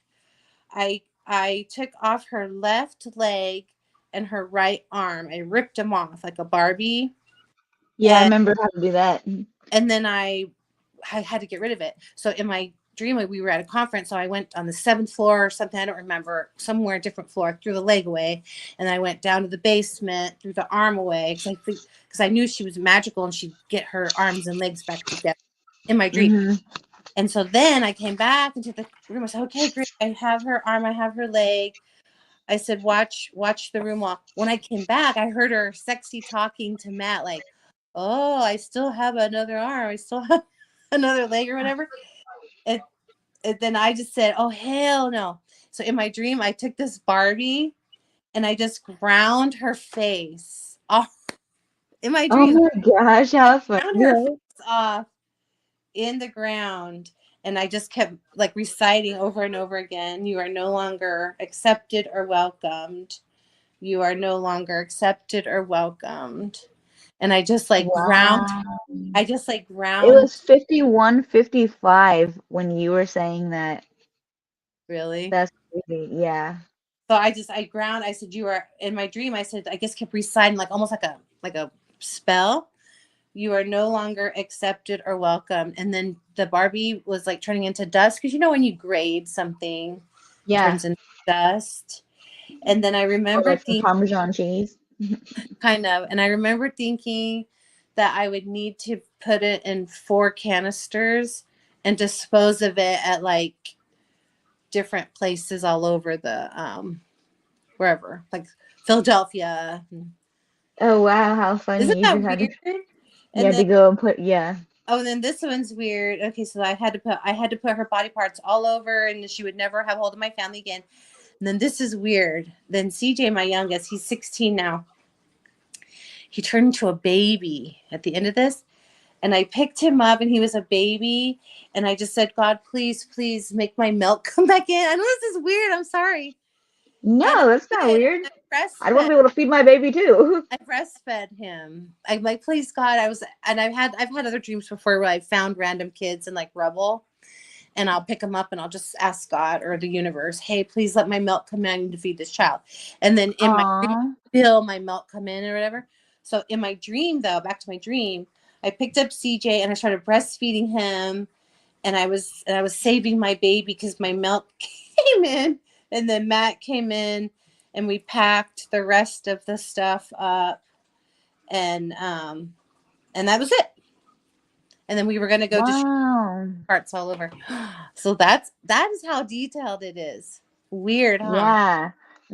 I took off her left leg and her right arm. I ripped them off like a Barbie, Yeah, I and remember how to do that. then I had to get rid of it. So in my dream, we were at a conference. So I went on the seventh floor or something. I don't remember, somewhere a different floor, threw the leg away. And I went down to the basement, threw the arm away. Because I knew she was magical and she'd get her arms and legs back together in my dream. Hmm. And so then I came back into the room. I said, okay, great. I have her arm. I have her leg. I said, watch the room wall. When I came back, I heard her sexy talking to Matt, like, oh, I still have another arm. I still have another leg or whatever. And, and then I just said, oh, hell no. So in my dream, I took this Barbie and I just ground her face off in my Oh dream. my gosh, I how funny. ground her Yeah. face off in the ground. And I just kept like reciting over and over again, you are no longer accepted or welcomed. You are no longer accepted or welcomed. And Wow. I just like It ground was 51:55 when you were saying that. really. That's crazy. Yeah. So I said, you are in my dream. I said, I guess kept reciting like almost like a spell. You are no longer accepted or welcome. And then the Barbie was like turning into dust. Cause you know, when you grade something, it Yeah. turns into dust. And then I Or remember like some thinking, Parmesan cheese. kind of, and I remember thinking that I would need to put it in 4 canisters and dispose of it at like different places all over the wherever, like Philadelphia. Oh wow, how Isn't funny. You that just had to, weird? you And had then to go and put, yeah. oh, and then this one's weird. Okay, so I had to put her body parts all over, and she would never have hold of my family again. And then this is weird. Then CJ, my youngest, he's 16 now. He turned into a baby at the end of this, and I picked him up, and he was a baby, and I just said, God, please, please make my milk come back in. I know this is weird. I'm sorry. And I No, that's not did. weird. I I'd want breastfed to be able to feed my baby too. I breastfed him. I'm like, please God, and I've had other dreams before where I found random kids in like rubble, and I'll pick them up and I'll just ask God or the universe, hey, please let my milk come in. I need to feed this child. And then in my dream, Aw. feel my milk come in or whatever. So in my dream, though, back to my dream, I picked up CJ and I started breastfeeding him, and I was saving my baby because my milk came in, and then Matt came in, and we packed the rest of the stuff up, and that was it. And then we were gonna go to Wow. parts all over. So that is how detailed it is. Weird, huh? Yeah.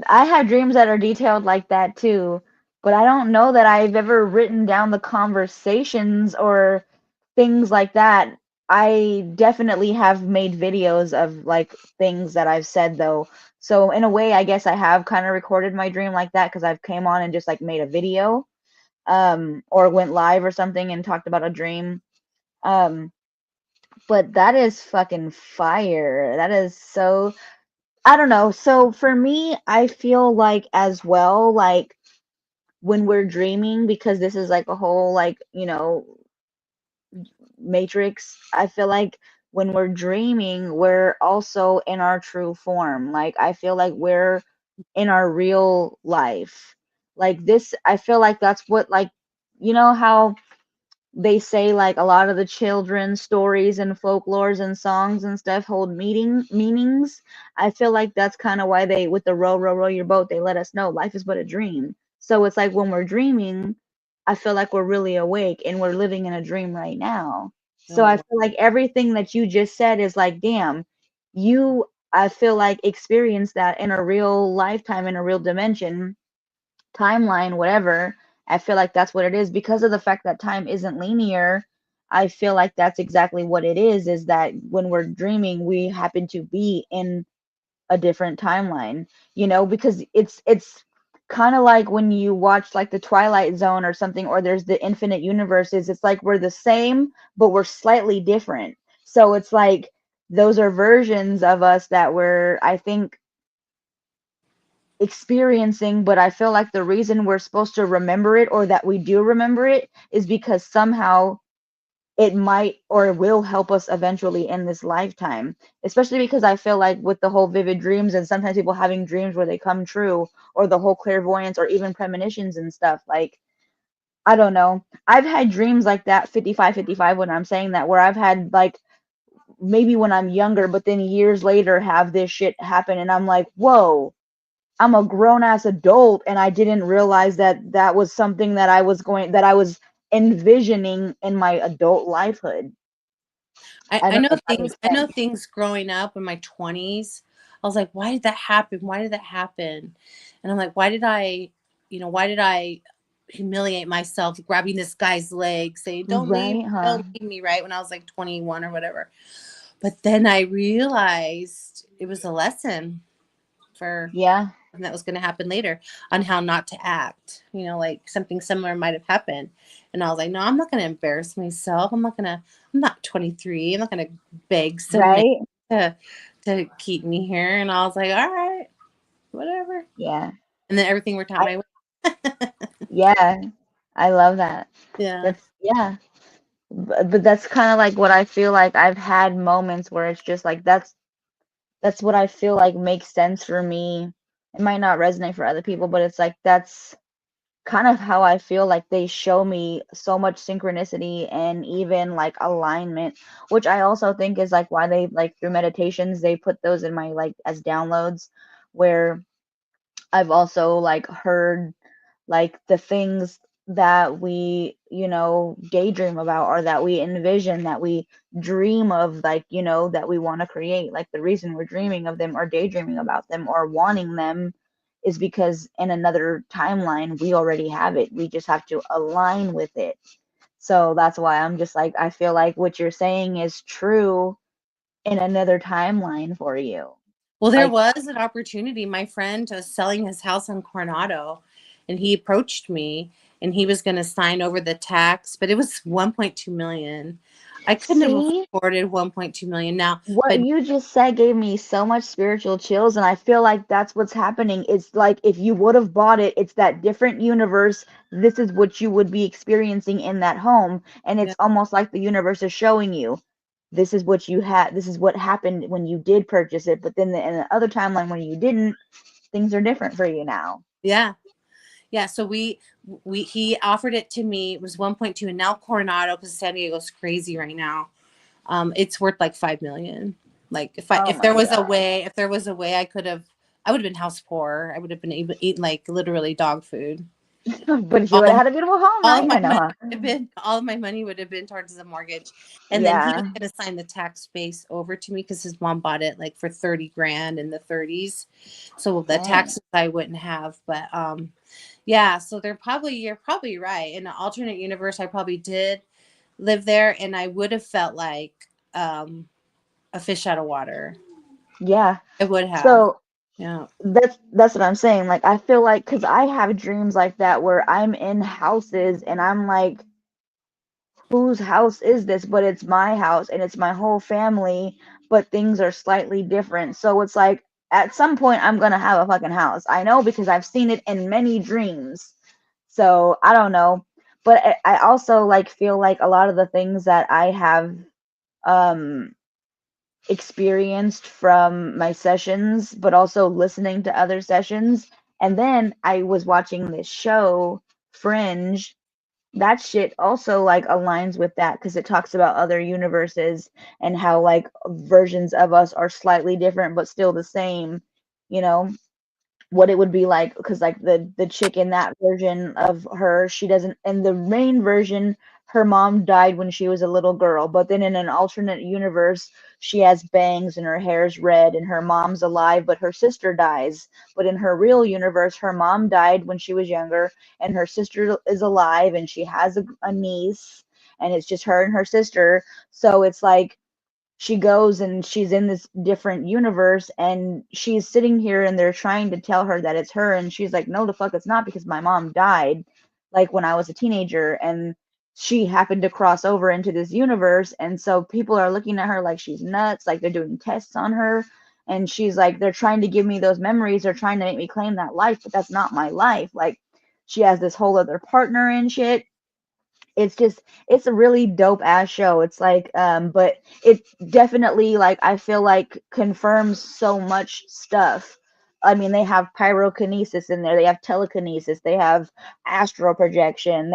I have dreams that are detailed like that too, but I don't know that I've ever written down the conversations or things like that. I definitely have made videos of like things that I've said though. So in a way, I guess I have kind of recorded my dream like that because I've came on and just like made a video, or went live or something and talked about a dream. Um, but that is fucking fire. That is so, I don't know. So for me, I feel like as well, like when we're dreaming, because this is like a whole like, matrix, I feel like when we're dreaming, we're also in our true form. Like I feel like we're in our real life. Like this, I feel like that's what, like, you know how they say like a lot of the children's stories and folklores and songs and stuff hold meanings. I feel like that's kind of why they, with the row your boat, they let us know life is but a dream. So it's like when we're dreaming, I feel like we're really awake and we're living in a dream right now. So I Oh, feel like everything that you just said is like, damn, you, I feel like experienced that in a real lifetime, in a real dimension, timeline, whatever. I feel like that's what it is because of the fact that time isn't linear. I feel like that's exactly what it is that when we're dreaming, we happen to be in a different timeline, because it's kind of like when you watch like the Twilight Zone or something, or there's the infinite universes. It's like we're the same, but we're slightly different. So it's like those are versions of us that we're, I think, experiencing, but I feel like the reason we're supposed to remember it, or that we do remember it, is because somehow it might or will help us eventually in this lifetime. Especially because I feel like with the whole vivid dreams and sometimes people having dreams where they come true, or the whole clairvoyance or even premonitions and stuff, like, I don't know. I've had dreams like that 55-55 when I'm saying that, where I've had like maybe when I'm younger, but then years later have this shit happen and I'm like, whoa, I'm a grown ass adult and I didn't realize that that was something that I was envisioning in my adult lifehood. I I don't know know if that things. makes I know sense. things growing up in my 20s. I was like, why did that happen? Why did that happen? And I'm like, why did I humiliate myself grabbing this guy's leg, saying, Right, huh? don't leave me, right? When I was like 21 or whatever. But then I realized it was a lesson for Yeah, and that was going to happen later on how not to act. Like something similar might have happened. And I was like, no, I'm not going to embarrass myself. I'm not 23. I'm not going to beg some man right? to, to keep me here. And I was like, all right, whatever. Yeah. And then everything worked out I my way. yeah, I love that. Yeah. That's yeah. But that's kind of like what I feel like I've had moments where it's just like that's what I feel like makes sense for me. It might not resonate for other people, but it's like that's kind of how I feel like they show me so much synchronicity and even like alignment, which I also think is like why they, like, through meditations they put those in my, like, as downloads, where I've also like heard like the things that we, daydream about, or that we envision, that we dream of, like, that we want to create. Like the reason we're dreaming of them or daydreaming about them or wanting them is because in another timeline we already have it. We just have to align with it. So that's why I'm just like, I feel like what you're saying is true in another timeline for you. Well, there Like, was an opportunity. My friend was selling his house on Coronado, and he approached me, and he was going to sign over the tax, but it was 1.2 million. I couldn't have see, afforded 1.2 million now, what but you just said gave me so much spiritual chills, and I feel like that's what's happening. It's like if you would have bought it, it's that different universe. This is what you would be experiencing in that home, and yeah, it's almost like the universe is showing you this is what you had. This is what happened when you did purchase it, but then in the other timeline when you didn't, things are different for you now. yeah, yeah. So he offered it to me. It was 1.2, and now Coronado, because San Diego's crazy right now. It's worth like 5 million. Like Oh if there my was a god! way, I would have been house poor. I would have been able to eat like literally dog food. But you would All have had a beautiful home, all of right? my I know, money huh? would have been all of my money would have been towards the mortgage, and then he was Yeah, going to sign the tax base over to me because his mom bought it like for 30 grand in the 30s, so the dang. taxes I wouldn't have. But yeah, so you're probably right. In an alternate universe, I probably did live there, and I would have felt like um a fish out of water. Yeah. I would have. So Yeah. that's what I'm saying. Like I feel like cuz I have dreams like that where I'm in houses and I'm like, whose house is this? But it's my house and it's my whole family, but things are slightly different. So it's like at some point I'm going to have a fucking house. I know because I've seen it in many dreams. So I don't know. But I also like feel like a lot of the things that I have um experienced from my sessions, but also listening to other sessions. And then I was watching this show, Fringe. That shit also like aligns with that because it talks about other universes and how like versions of us are slightly different but still the same, you know, what it would be like because like the chick in that version of her, she doesn't, in the main version her mom died when she was a little girl, but then in an alternate universe she has bangs and her hair's red and her mom's alive but her sister dies. But in her real universe her mom died when she was younger and her sister is alive and she has a niece, and it's just her and her sister. So it's like she goes and she's in this different universe and she's sitting here and they're trying to tell her that it's her, and she's like, no the fuck it's not, because my mom died like when I was a teenager and she happened to cross over into this universe. And so people are looking at her like she's nuts, like they're doing tests on her, and she's like, they're trying to give me those memories, they're trying to make me claim that life, but that's not my life. Like she has this whole other partner and shit. It's just, it's a really dope ass show. It's like but it definitely, like, I feel like confirms so much stuff. I mean, they have pyrokinesis in there, they have telekinesis, they have astral projection,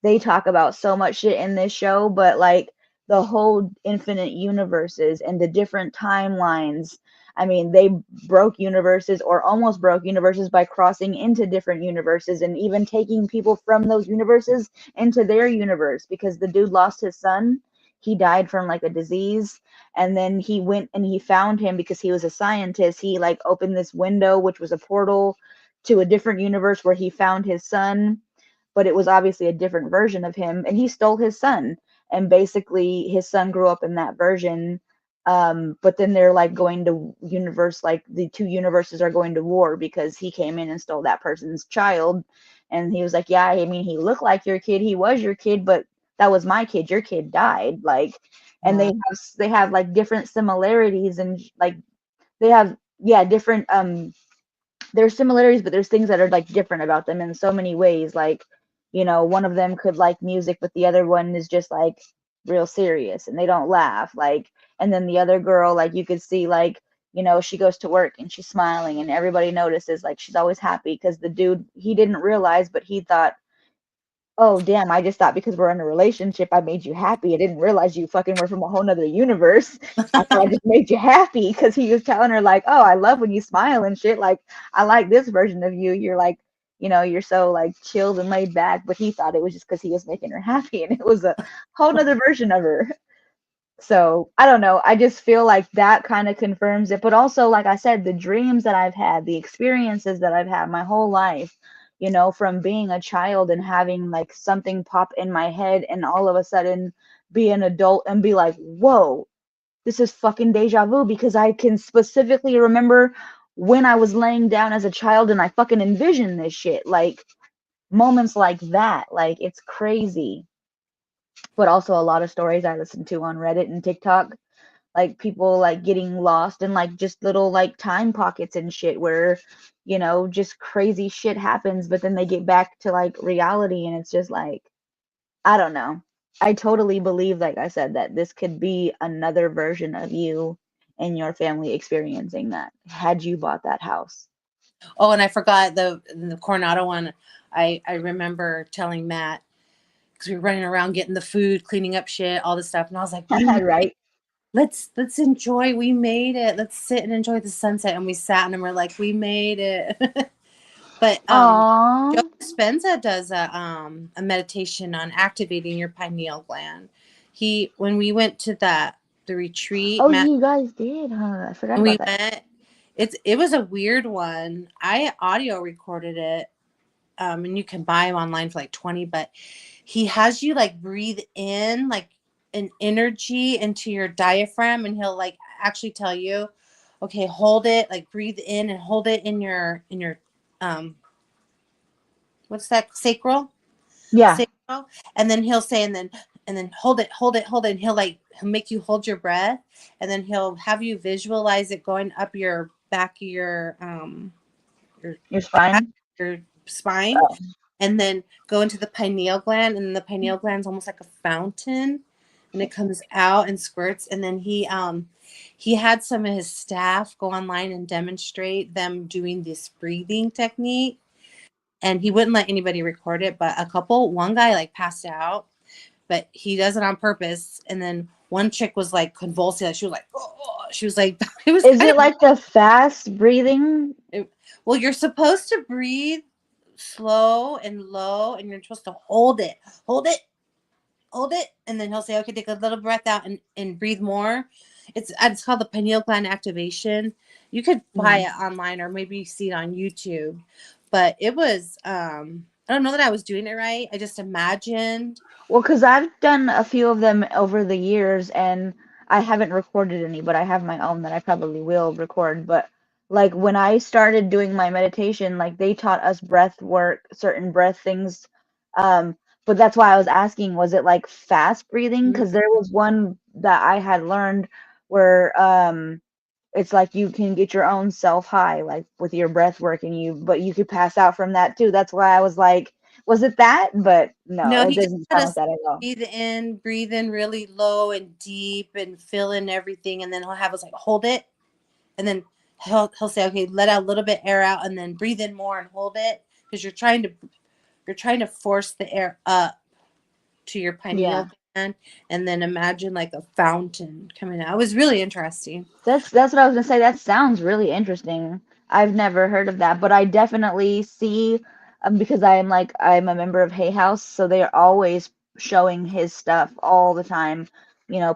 they talk about so much shit in this show. But like the whole infinite universes and the different timelines, I mean, they broke universes or almost broke universes by crossing into different universes and even taking people from those universes into their universe, because the dude lost his son. He died from like a disease, and then he went and he found him because he was a scientist. He like opened this window which was a portal to a different universe where he found his son, but it was obviously a different version of him, and he stole his son. And basically his son grew up in that version. But then they're like going to universe, like the two universes are going to war because he came in and stole that person's child. And he was like, yeah, I mean, he looked like your kid, he was your kid, but that was my kid, your kid died. Like, and Uh, they have like different similarities, and like they have, yeah, different there's similarities, but there's things that are like different about them in so many ways. Like, you know, one of them could like music, but the other one is just like real serious and they don't laugh. Like, and then the other girl, like you could see, like, you know, she goes to work and she's smiling and everybody notices, like she's always happy because the dude, he didn't realize, but he thought, oh damn, I just thought because we're in a relationship I made you happy. I didn't realize you fucking were from a whole nother universe. I thought I just made you happy because he was telling her like, oh, I love when you smile and shit. Like, I like this version of you. You're like, you know, you're so like chilled and laid back. But he thought it was just because he was making her happy, and it was a whole nother version of her. So I don't know. I just feel like that kind of confirms it. But also, like I said, the dreams that I've had, the experiences that I've had my whole life, you know, from being a child and having like something pop in my head and all of a sudden be an adult and be like, whoa, this is fucking deja vu, because I can specifically remember when I was laying down as a child and I fucking envisioned this shit. Like moments like that. Like it's crazy. But also a lot of stories I listen to on Reddit and TikTok, like people like getting lost in like just little like time pockets and shit where, you know, just crazy shit happens, but then they get back to like reality, and it's just like, I don't know. I totally believe, like I said, that this could be another version of you and your family experiencing that had you bought that house. oh, and I forgot the Coronado one. I remember telling Matt because we were running around getting the food, cleaning up shit, all this stuff, and I was like, Right. let's enjoy. We made it. Let's sit and enjoy the sunset." And we sat and we're like, "We made it." But Joe Aww. Dispenza does a meditation on activating your pineal gland. He when we went to the retreat, Oh, Matt, you guys did, huh? I forgot when about we that. went, it was a weird one. I audio recorded it, and you can buy them online for like 20, but he has you like breathe in like an energy into your diaphragm, and he'll like actually tell you, okay, hold it, like breathe in and hold it in your um what's that, Yeah, sacral, and then he'll say, and then hold it, hold it, hold it, and he'll make you hold your breath, and then he'll have you visualize it going up your back of your your back, spine. your spine, Oh, and then go into the pineal gland, and the pineal gland's almost like a fountain, and it comes out and squirts. And then he had some of his staff go online and demonstrate them doing this breathing technique, and he wouldn't let anybody record it, but one guy like passed out, but he does it on purpose. And then one chick was like convulsing, like she was like, oh, she was like, it was Is kind it of like the fast breathing? well, you're supposed to breathe slow and low, and you're supposed to hold it, hold it, and then he'll say, okay, take a little breath out and breathe more. It's called the pineal gland activation. You could buy Mm. it online or maybe see it on YouTube. But it was I don't know that I was doing it right. I just imagined. Well, because I've done a few of them over the years and I haven't recorded any, but I have my own that I probably will record. But like when I started doing my meditation, like they taught us breath work, certain breath things. Um, but that's why I was asking, was it like fast breathing? Because there was one that I had learned where it's like you can get your own self high, like with your breath work, and but you could pass out from that too. That's why I was like, was it that? But no, No, it he just doesn't had sound like us that at all. breathe in really low and deep and fill in everything, and then he'll have us like hold it, and then he'll say, okay, let out a little bit air out, and then breathe in more and hold it, because you're trying to force the air up to your Yeah. pineal gland, and then imagine like a fountain coming out. It was really interesting. That's what I was gonna say. That sounds really interesting. I've never heard of that, but I definitely see because I'm a member of Hay House, so they're always showing his stuff all the time,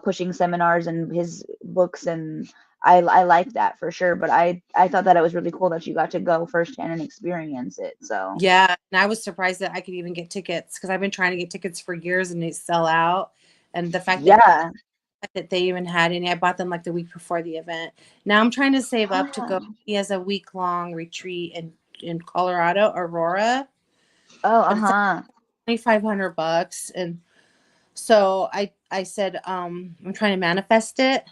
pushing seminars and his books, and I like that for sure. But I thought that it was really cool that you got to go firsthand and experience it. So Yeah, and I was surprised that I could even get tickets, because I've been trying to get tickets for years and they sell out. And the fact yeah. that they even had any, I bought them like the week before the event. Now I'm trying to save up to go. Oh, He has a week long retreat in Colorado, Aurora, oh, but it's like uh-huh. $2,500. And so I said, I'm trying to manifest it,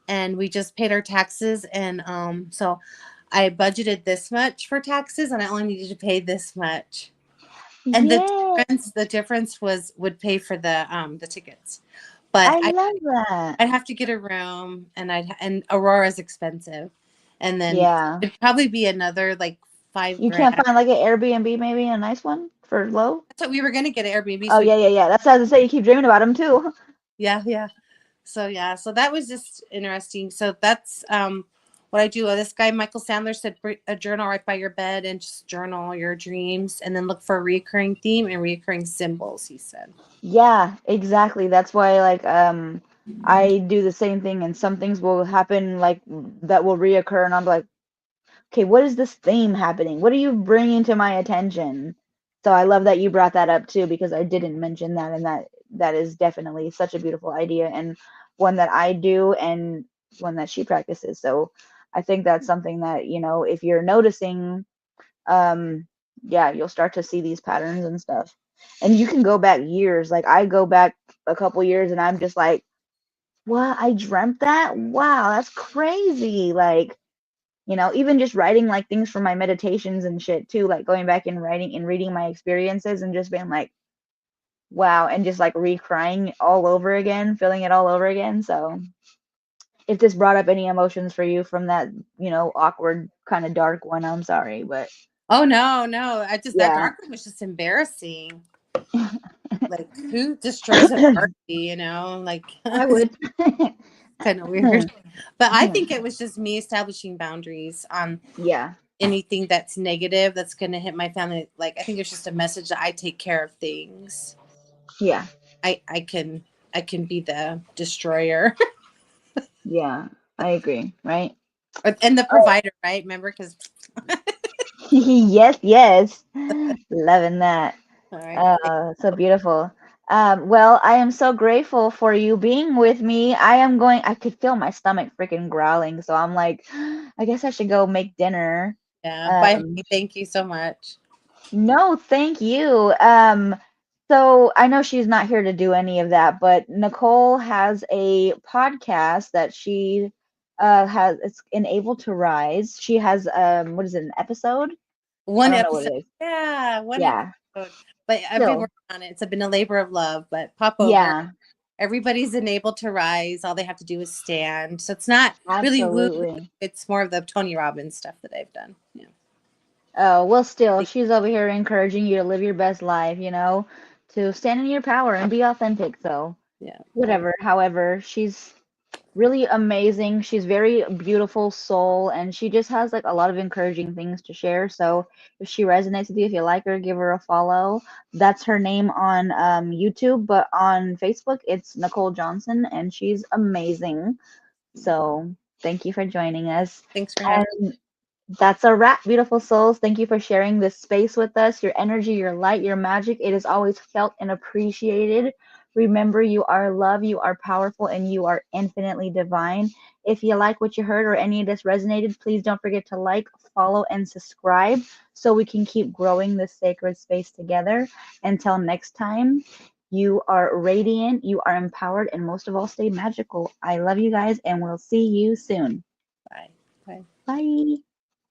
and we just paid our taxes, and so I budgeted this much for taxes, and I only needed to pay this much. And Yeah, the difference would pay for the tickets. But I love that. I'd have to get a room, and Aurora's expensive. And then Yeah. it'd probably be another like five You can't grand. find like an Airbnb, maybe a nice one for low? That's what we were gonna get an Airbnb. Oh So yeah, yeah, yeah. That's as I say. You keep dreaming about them too. yeah, yeah. So yeah, so that was just interesting. So that's what I do. This guy Michael Sandler said, a journal right by your bed and just journal your dreams, and then look for a recurring theme and recurring symbols. He said. Yeah, exactly. That's why I do the same thing, and some things will happen like that will reoccur, and I'm like, okay, what is this theme happening? What are you bringing to my attention? So I love that you brought that up too, because I didn't mention that, and that is definitely such a beautiful idea and one that I do and one that she practices. So I think that's something that, if you're noticing, um, yeah, you'll start to see these patterns and stuff. And you can go back years. Like I go back a couple years and I'm just like, what? I dreamt that? Wow, that's crazy. Like, even just writing like things for my meditations and shit too, like going back and writing and reading my experiences and just being like, wow, and just like recrying all over again, feeling it all over again. So if this brought up any emotions for you from that, awkward kind of dark one, I'm sorry, but Oh no, no! I just that yeah. dark one was just embarrassing. Like, who destroys a Barbie? Like I would. kind of weird. But I think it was just me establishing boundaries on Yeah, anything that's negative that's going to hit my family. Like, I think it's just a message that I take care of things. yeah, I can be the destroyer. yeah. I agree, right? And the Oh, provider, right? Remember, because yes, yes. Loving that. all right. So beautiful. Well, I am so grateful for you being with me. I could feel my stomach freaking growling, so I'm like, I guess I should go make dinner. Yeah. Bye. Um, Thank you so much. no, thank you. So I know she's not here to do any of that, but Nicole has a podcast that she has, it's Enabled to Rise. She has what is it, an episode? I One don't know what episode. it is. Yeah, one Yeah. episode. But I've been Still. working on it. It's been a labor of love, but pop over. Yeah. everybody's enabled to rise. All they have to do is stand. So it's not really woo. Absolutely. It's more of the Tony Robbins stuff that I've done. Yeah. Oh, well, still, she's over here encouraging you to live your best life, to stand in your power and be authentic. So, Yeah. whatever. However, she's really amazing. She's very beautiful soul, and she just has like a lot of encouraging things to share. So, if she resonates with you, if you like her, give her a follow. That's her name on YouTube, but on Facebook, it's Nicole Johnson, and she's amazing. So, thank you for joining us. Thanks for having And that's a wrap, beautiful souls. Thank you for sharing this space with us. Your energy, your light, your magic, it is always felt and appreciated. Remember, you are love, you are powerful, and you are infinitely divine. If you like what you heard or any of this resonated, please don't forget to like, follow, and subscribe so we can keep growing this sacred space together. Until next time, you are radiant, you are empowered, and most of all, stay magical. I love you guys, and we'll see you soon. Bye. Bye. Bye.